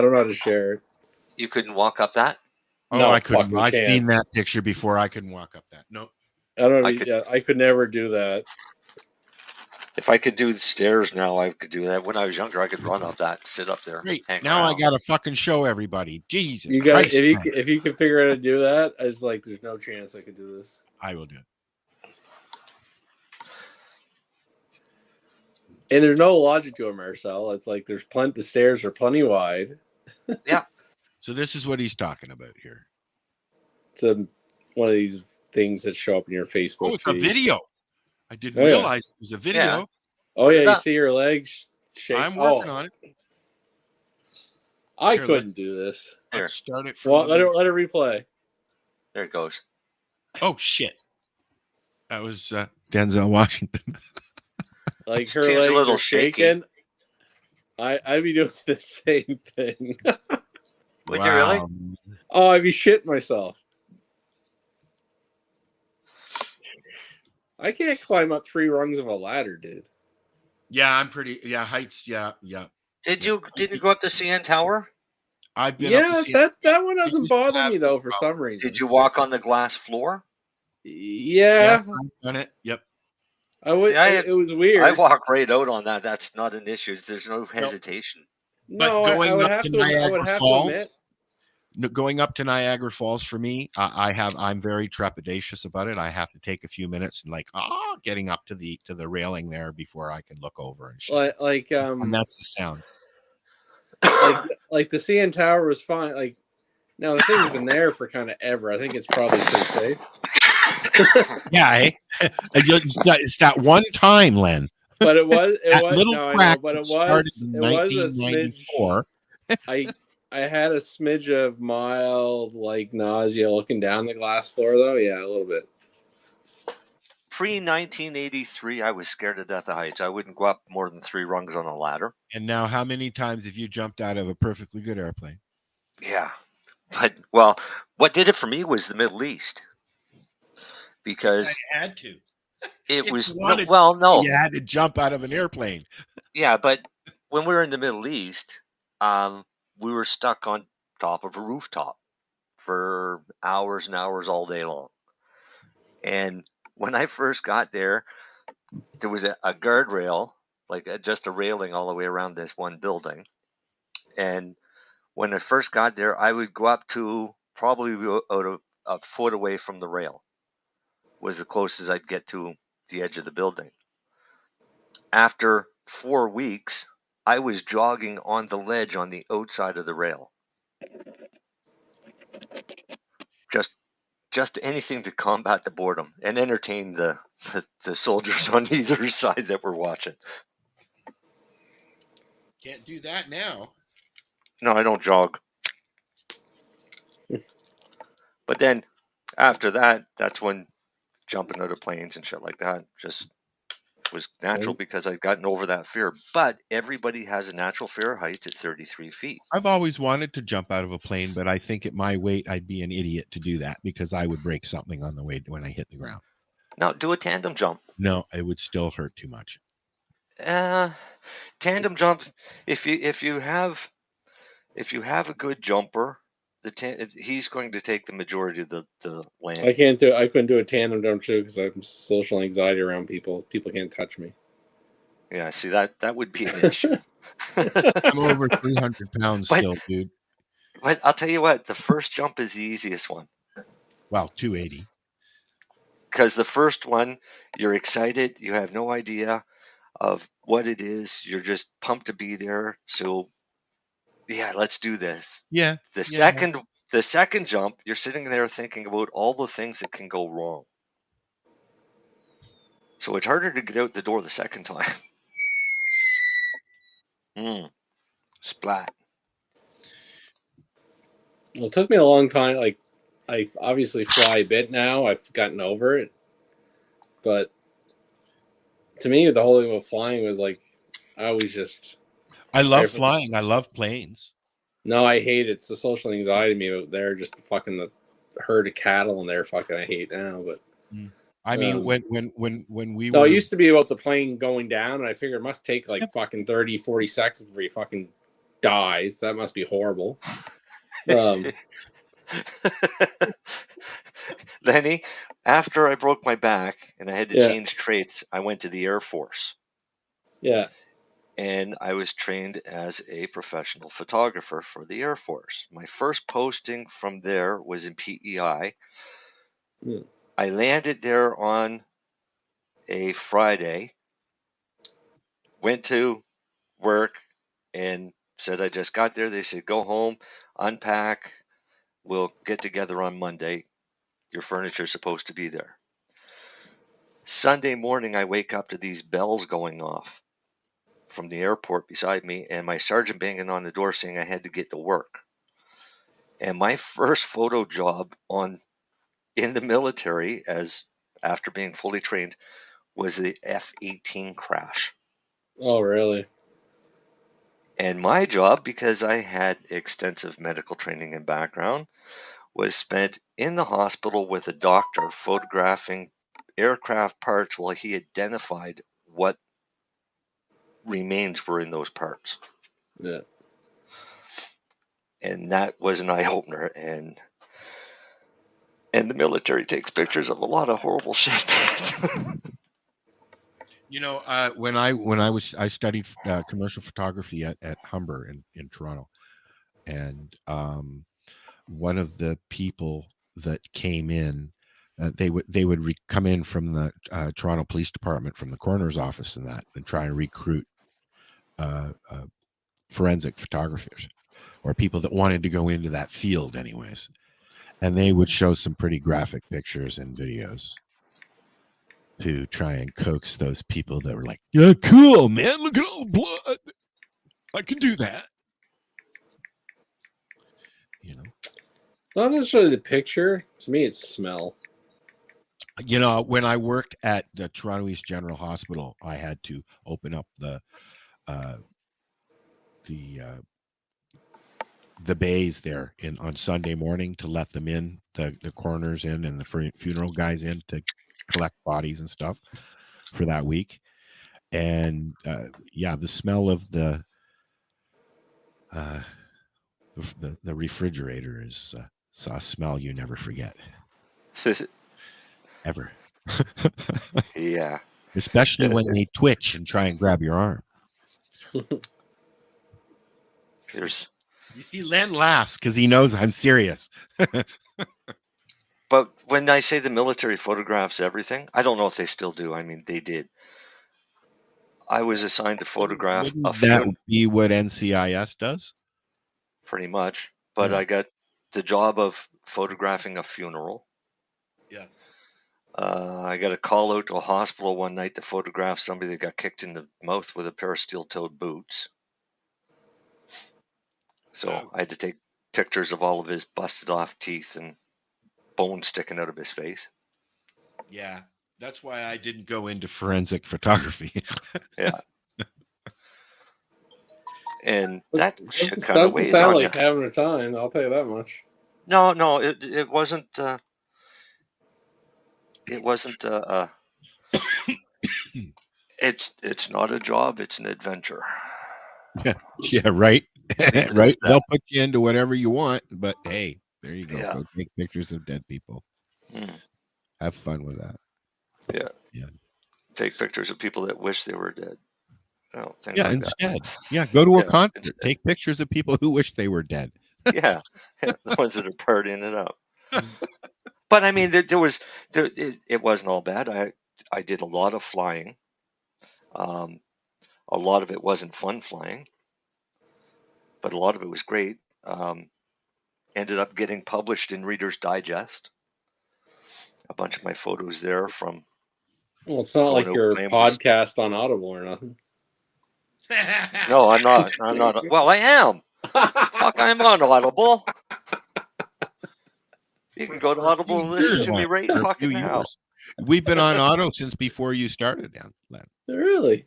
don't know how to share it. You couldn't walk up that? Oh, No, I couldn't. fucking I've can't. seen that picture before. I couldn't walk up that. Nope. I could never do that. If I could do the stairs now, I could do that. When I was younger, I could run up that, sit up there. Great. hang Now around. I got to fucking show everybody. Jesus You got Christ, man. if you can figure out how to do that, it's like there's no chance I could do this. I will do it. And there's no logic to it, Marcel. It's like there's the stairs are plenty wide. Yeah. So this is what he's talking about here. It's one of these things that show up in your Facebook. Oh, it's a feed. video. I didn't Oh, yeah. realize it was a video. Yeah. Oh yeah, you up. see your legs shake. I'm working on it. I Here, couldn't let's- do this. Here. Let's start it from Well, the let it replay. There it goes. Oh shit. That was Denzel Washington. Like her Seems a legs little are shaky. shaking. I'd be doing the same thing. Would you really? Oh, I'd be shitting myself. I can't climb up 3 rungs of a ladder, dude. Yeah, I'm pretty. Yeah, heights. Yeah. Did you go up the CN Tower? I've been up Yeah, to see that one doesn't just bother have me though for no some reason. Did you walk on the glass floor? Yeah, Yes, I've done it. Yep. I would. See, I had- it was weird. I walk right out on that. That's not an issue. There's no hesitation. No, But going I would up have to to. I would Niagara have Falls, to admit. going up to Niagara Falls for me, I'm very trepidatious about it. I have to take a few minutes and getting up to the railing there before I can look over and shit. And that's the sound. like the CN Tower was fine. Like now the thing's been there for kind of ever. I think it's probably pretty safe. Yeah, it's that one time, Len. But it was That was little no, I know, crack but that it started was in a smidge. 1994. I had a smidge of mild like nausea looking down the glass floor though. Yeah, a little bit. Pre-1983, I was scared to death of heights. I wouldn't go up more than 3 rungs on a ladder. And now, how many times have you jumped out of a perfectly good airplane? Yeah. But, well, what did it for me was the Middle East. Because I had to. it If was, you wanted no. You had to jump out of an airplane. Yeah, but when we were in the Middle East, we were stuck on top of a rooftop for hours and hours all day long. And when I first got there, there was a guardrail, like just a railing all the way around this one building. And when I first got there, I would go up to probably out a foot away from the rail, was the closest I'd get to the edge of the building. after 4 weeks, I was jogging on the ledge on the outside of the rail. Just anything to combat the boredom and entertain the soldiers on either side that were watching. Can't do that now. No, I don't jog. But then after that, that's when jumping out of planes and shit like that just was natural because I'd gotten over that fear. But everybody has a natural fear of heights at 33 feet. I've always wanted to jump out of a plane, but I think at my weight, I'd be an idiot to do that because I would break something on the way when I hit the ground. Now, do a tandem jump. No, it would still hurt too much. Tandem jump. If you have a good jumper, he's going to take the majority of the land. I couldn't do a tandem jump too because I'm social anxiety around people. People can't touch me. Yeah, see that would be an issue. I'm over 300 pounds still, dude. But I'll tell you what, the first jump is the easiest one. Well, 280. Because the first one, you're excited. You have no idea of what it is. You're just pumped to be there. So, yeah, let's do this. Yeah. The second jump, you're sitting there thinking about all the things that can go wrong. So it's harder to get out the door the second time. Splat. Well, it took me a long time. Like, I obviously fly a bit now. I've gotten over it. But to me, the whole thing about flying was like, I love flying. I love planes. No, I hate it. It's the social anxiety me out there. Just the herd of cattle, and they're fucking I hate now. But I mean, when we it used to be about the plane going down, and I figured it must take like fucking 30, 40 seconds before you fucking die. So that must be horrible. Lenny, after I broke my back and I had to change traits, I went to the Air Force. Yeah. And I was trained as a professional photographer for the Air Force. My first posting from there was in PEI. I landed there on a Friday, went to work, and said I just got there. They said, go home, unpack. We'll get together on Monday. Your furniture's supposed to be there. Sunday morning, I wake up to these bells going off from the airport beside me and my sergeant banging on the door saying I had to get to work. And my first photo job in the military, after being fully trained, was the F-18 crash. Oh, really? And my job, because I had extensive medical training and background, was spent in the hospital with a doctor photographing aircraft parts while he identified what remains were in those parts. Yeah. And that was an eye-opener. And the military takes pictures of a lot of horrible shit. You know, when I studied commercial photography at Humber in Toronto, and one of the people that came in, they would come in from the Toronto Police Department, from the coroner's office, and try and recruit forensic photographers or people that wanted to go into that field, anyways. And they would show some pretty graphic pictures and videos to try and coax those people that were like, yeah, cool, man, look at all the blood. I can do that. You know, not necessarily the picture. To me, it's smell. You know, when I worked at the Toronto East General Hospital, I had to open up the bays there on Sunday morning to let them in, the coroners in and the funeral guys in to collect bodies and stuff for that week. And the smell of the refrigerator is a smell you never forget. Ever. Yeah. Especially when they twitch and try and grab your arm. You see, Len laughs because he knows I'm serious. But when I say the military photographs everything, I don't know if they still do. I mean, they did. I was assigned to photograph a Wouldn't that funeral, be what NCIS does? pretty much, but Yeah. I got the job of photographing a funeral. Yeah. I got a call out to a hospital one night to photograph somebody that got kicked in the mouth with a pair of steel-toed boots. So I had to take pictures of all of his busted off teeth and bones sticking out of his face. Yeah. That's why I didn't go into forensic photography. Yeah. And that shit kind of Doesn't weighs sound on like you. having a time. I'll tell you that much. No, it wasn't. It wasn't. It's not a job. It's an adventure. Yeah, right. Leave it Right. as that. They'll put you into whatever you want, but hey, there you go. Yeah. Go take pictures of dead people. Mm. Have fun with that. Yeah. Yeah. Take pictures of people that wish they were dead. You know, things Yeah, like instead. that. Yeah, go to a Yeah, concert. instead. Take pictures of people who wish they were dead. Yeah, the ones that are partying it up. But I mean, it wasn't all bad. I did a lot of flying. A lot of it wasn't fun flying, but a lot of it was great. Ended up getting published in Reader's Digest. A bunch of my photos there from. Well, it's not going like out your playing with- podcast on Audible or nothing. No, I'm not. I'm not. Well, I am. Fuck, I'm on Audible. You can go to Audible and listen to me right For a fucking few now. years. We've been on auto since before you started, Len. Really?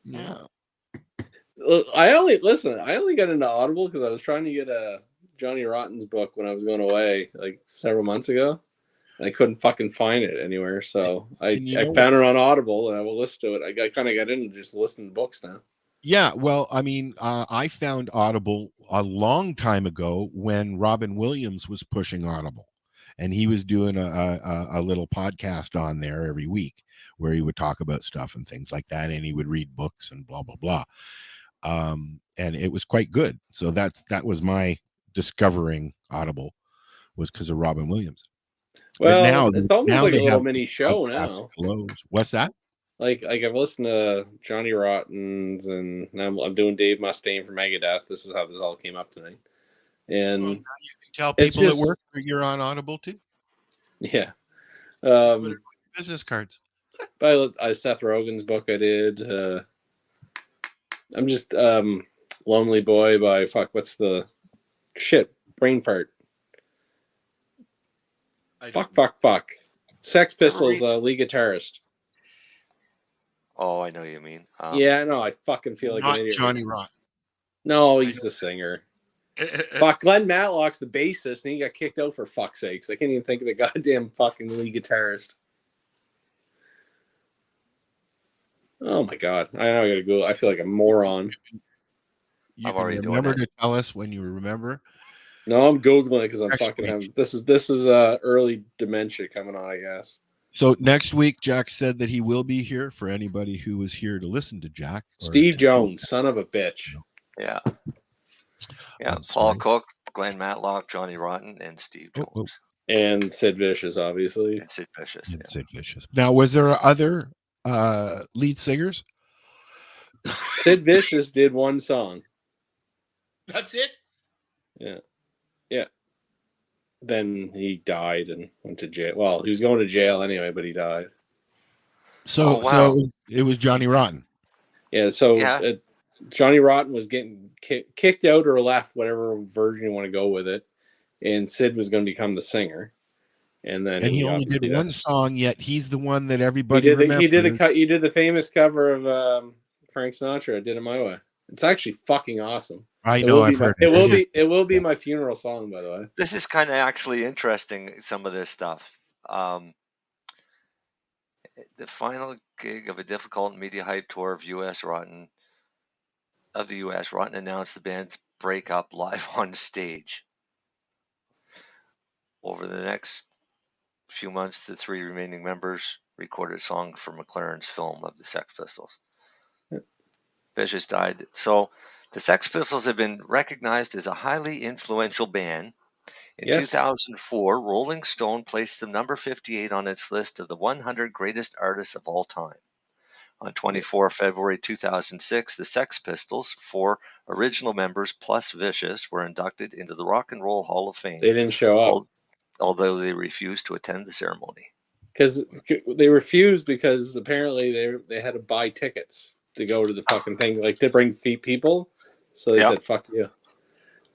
Yeah. Look, I only got into Audible because I was trying to get a Johnny Rotten's book when I was going away like several months ago. And I couldn't fucking find it anywhere. So I found it on Audible and I will listen to it. I kind of got into just listening to books now. Yeah, well, I mean, I found Audible a long time ago when Robin Williams was pushing Audible, and he was doing a little podcast on there every week where he would talk about stuff and things like that, and he would read books and blah blah blah. And it was quite good. So that was my discovering Audible, was because of Robin Williams. Well, but now it's almost like a they little have mini show podcast now. closed. What's that? Like I've listened to Johnny Rotten's, and now I'm doing Dave Mustaine from Megadeth. This is how this all came up tonight. And Well, now you can tell it's people just- at work that you're on Audible too. yeah. Put it on your business cards. But Seth Rogen's book I did. I'm just Lonely Boy by what's the shit? Brain fart. Fuck. Sex Pistols lead guitarist. Oh, I know what you mean. Yeah, no, I fucking feel like Not an idiot. Johnny Rotten. No, he's the singer. Fuck, Glenn Matlock's the bassist, and he got kicked out for fuck's sakes. I can't even think of the goddamn fucking lead guitarist. Oh my god, I know I gotta go. I feel like a moron. You can remember to tell us when you remember. No, I'm googling it because I'm Next fucking week. having this is early dementia coming on, I guess. So next week, Jack said that he will be here for anybody who was here to listen to Jack. or Steve to see Jones, son of a bitch. Yeah. Yeah, I'm Paul sorry. Cook, Glenn Matlock, Johnny Rotten, and Steve Jones. And Sid Vicious, obviously. And Sid Vicious. And Sid Vicious. Now, was there other lead singers? Sid Vicious did one song. That's it. Yeah. Then he died and went to jail. Well, he was going to jail anyway, but he died. So, Oh, wow. so it was Johnny Rotten. Yeah, so Yeah. Johnny Rotten was getting kicked out or left, whatever version you want to go with it, and Sid was going to become the singer. And then And he only did obviously one song, yet he's the one that everybody he remembers. did the famous cover of Frank Sinatra. I Did It My Way. It's actually fucking awesome. I It know, will I've be my- heard It it. will This be. It will be my funeral song, by the way. This is kind of actually interesting, some of this stuff. The final gig of a difficult media hype tour of the U.S. Rotten announced the band's breakup live on stage. Over the next few months, the three remaining members recorded a song for McLaren's film of the Sex Pistols. Vicious died. So the Sex Pistols have been recognized as a highly influential band. In Yes. 2004, Rolling Stone placed them number 58 on its list of the 100 greatest artists of all time. On 24 February 2006, the Sex Pistols, 4 original members plus Vicious, were inducted into the Rock and Roll Hall of Fame. They didn't show up. Although they refused to attend the ceremony. Because they refused because apparently they had to buy tickets to go to the fucking thing, like to bring people. So they said, fuck you.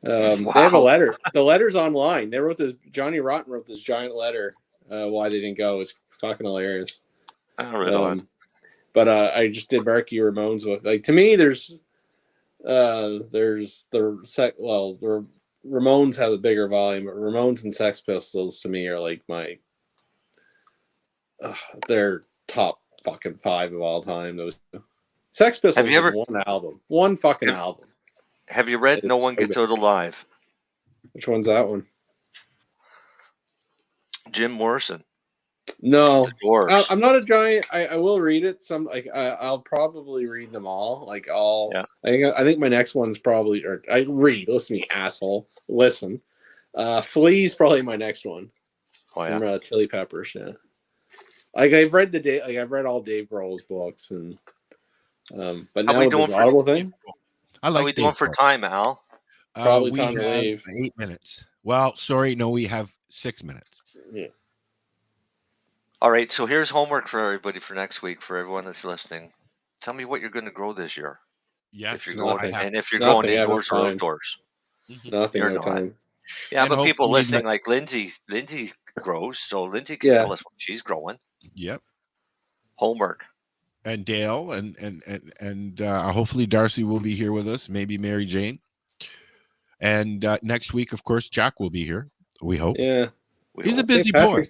They have a letter. The letter's online. They wrote this, Johnny Rotten wrote this giant letter why they didn't go. It's fucking hilarious. I read on. But I just did Marky Ramones with, like, to me, the Ramones have a bigger volume, but Ramones and Sex Pistols to me are like they're top fucking 5 of all time. Those Sex Pistols have you ever one fucking album. Have you read No One Gets Out Alive? Which one's that one? Jim Morrison. No, The Doors. I'm not a giant. I will read it. I'll probably read them all. Like all. Yeah. I think my next one's probably, or I read. Listen to me, asshole. Listen. Flea's probably my next one. Oh yeah. From Chili Peppers. Yeah. Like I've read I've read all Dave Grohl's books and. But now with this Audible thing. I like. How are we doing for time, Al? Probably we time to have leave. 8 minutes. Well, sorry, no, we have 6 minutes. Yeah. All right, so here's homework for everybody for next week, for everyone that's listening. Tell me what you're going to grow this year. Yes, if you're going, and if you're going indoors or outdoors. Nothing. You're No not. time. Yeah, And but people hopefully listening, like Lindsay grows, so Lindsay can tell us what she's growing. Yep. Homework. And Dale and hopefully Darcy will be here with us. Maybe Mary Jane. And next week, of course, Jack will be here. We hope. Yeah. He's a busy boy.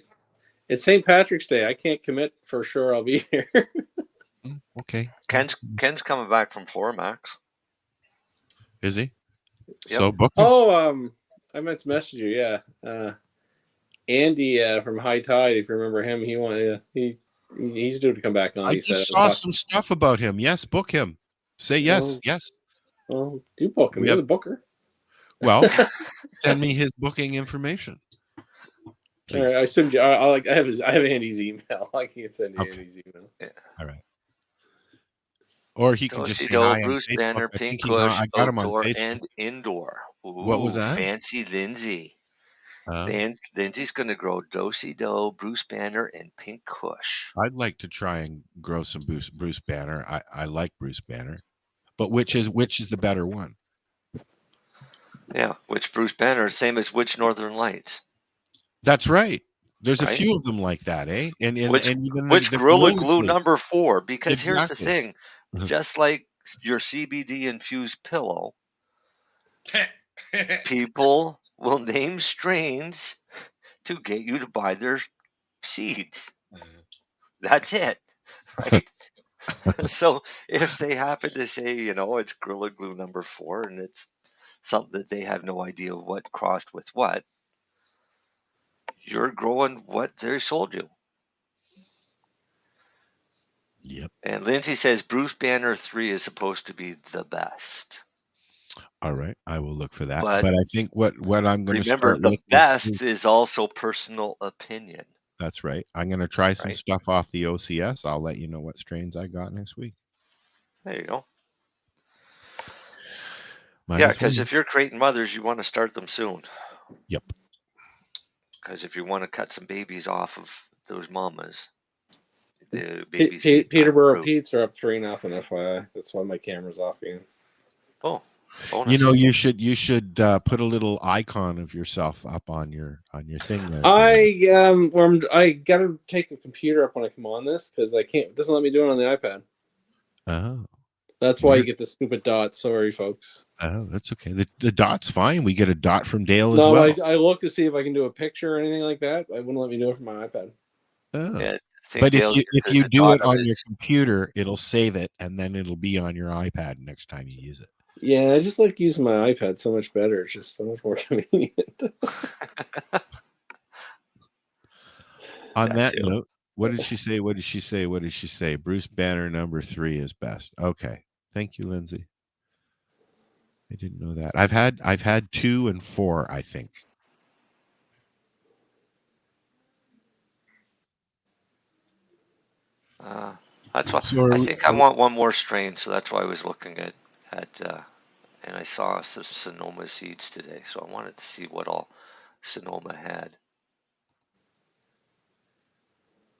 It's St. Patrick's Day. I can't commit for sure I'll be here. Okay. Ken's coming back from Floramax. Is he? Yep. So book him. Oh, I meant to message you. Yeah. Andy from High Tide, if you remember him, he's due to come back on. I just saw some stuff about him. Yes, book him. Say yes. Yes. Well, do book him. You're the booker. Well, send me his booking information. All right, I assumed I have Andy's email. I can't send you Andy's email. Yeah. All right. Or he can just say hi on Bruce Facebook. Banner, I think Pink he's on- Kush, I got him on outdoor Facebook. and indoor. Ooh, What was that? Fancy Lindsay. Lindsay's going to grow Do-Si-Do, Bruce Banner, and Pink Kush. I'd like to try and grow some Bruce Banner. I like Bruce Banner, but which is the better one? Yeah, which Bruce Banner, same as which Northern Lights. That's right. There's a Right? few of them like that, eh? And Which even the Gorilla Gorilla Glue number 4? Because here's the Exactly. thing, just like your CBD infused pillow, people will name strains to get you to buy their seeds. That's it, right? So if they happen to say, it's Gorilla Glue number 4 and it's something that they have no idea what crossed with what, you're growing what they sold you. Yep. And Lindsay says Bruce Banner 3 is supposed to be the best. All right, I will look for that. But But I think what I'm going to Remember, start the with best is also personal opinion. that's right. I'm going to try some Right. stuff off the OCS. I'll let you know what strains I got next week. There you go. Might Yeah, as because well. if you're creating mothers, you want to start them soon. Yep. Because if you want to cut some babies off of those mamas, the babies. get Peterborough root. Pete's are up 3-0, FYI. That's why my camera's off again. Oh, You know, you should put a little icon of yourself up on your thing there. I gotta take the computer up when I come on this because I can't. It doesn't let me do it on the iPad. Oh. That's why you get the stupid dot. Sorry, folks. Oh, that's okay. The dot's fine. We get a dot from Dale as No, well. I looked to see if I can do a picture or anything like that. I wouldn't let me do it from my iPad. Oh. Yeah, But Dale if uses you the do dot it of on his- your computer, it'll save it, and then it'll be on your iPad next time you use it. Yeah, I just like using my iPad so much better. It's just so much more convenient. On that too. note, what did she say? What did she say? What did she say? Bruce Banner number 3 is best. Okay. Thank you, Lindsay. I didn't know that. I've had 2 and 4, I think. That's why So I think I want one more strain, so that's why I was looking at and I saw some Sonoma seeds today, so I wanted to see what all Sonoma had.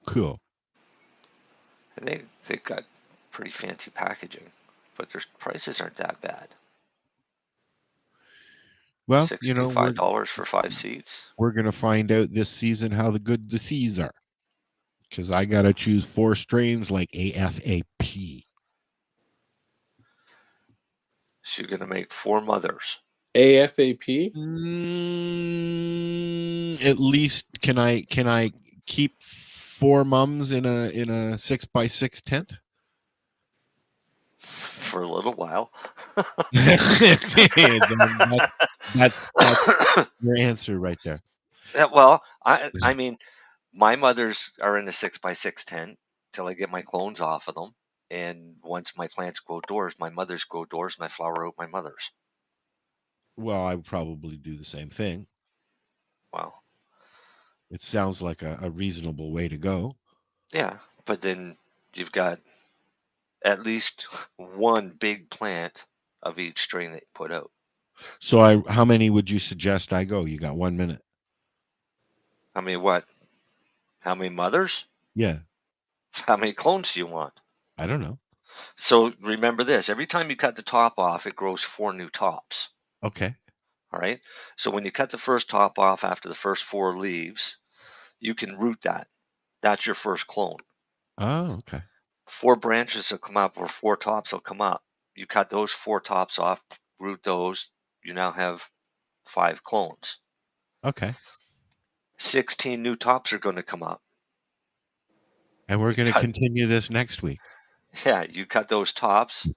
Cool. And they've got pretty fancy packaging, but their prices aren't that bad. Well, you know, $65 for 5 seeds. we're going to find out this season how good the seeds are. Because I got to choose 4 strains like AFAP. So you're going to make 4 mothers. AFAP? At least can I keep 4 mums in a 6x6 tent? For a little while. that's your answer right there. Yeah, well, I mean, my mothers are in a 6x6 tent till I get my clones off of them. And once my plants grow doors, my mothers grow doors, and I flower out my mothers. Well, I would probably do the same thing. Wow. It sounds like a reasonable way to go. Yeah, but then you've got at least one big plant of each strain that you put out. So how many would you suggest I go? You got 1 minute. I mean, what? How many mothers? Yeah. How many clones do you want? I don't know. So remember this. Every time you cut the top off, it grows 4 new tops. Okay. All right? So when you cut the first top off after the first 4 leaves, you can root that. That's your first clone. Oh, okay. 4 branches will come up or 4 tops will come up. You cut those 4 tops off, root those. You now have 5 clones. Okay. 16 new tops are going to come up. And we're going to continue this next week. Yeah, you cut those tops.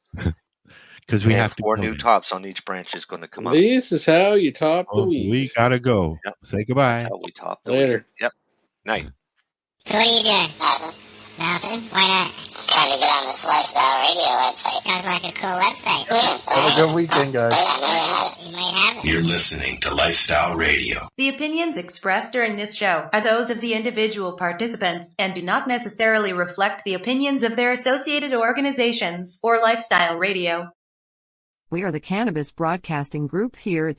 Because we have to 4 go new now. tops on each branch is going to come up. This is how you top the Oh, weed. we got to go. Yep. Say goodbye. That's how we top the Later. weed. Yep. Night. So what are you doing? Nothing. Nothing? Why not? Trying to get on this Lifestyle Radio website. Sounds like a cool website. Yeah, it's Have a alright. good weekend, guys. I never had it. You might have it. You're listening to Lifestyle Radio. The opinions expressed during this show are those of the individual participants and do not necessarily reflect the opinions of their associated organizations or Lifestyle Radio. We are the Cannabis Broadcasting Group here at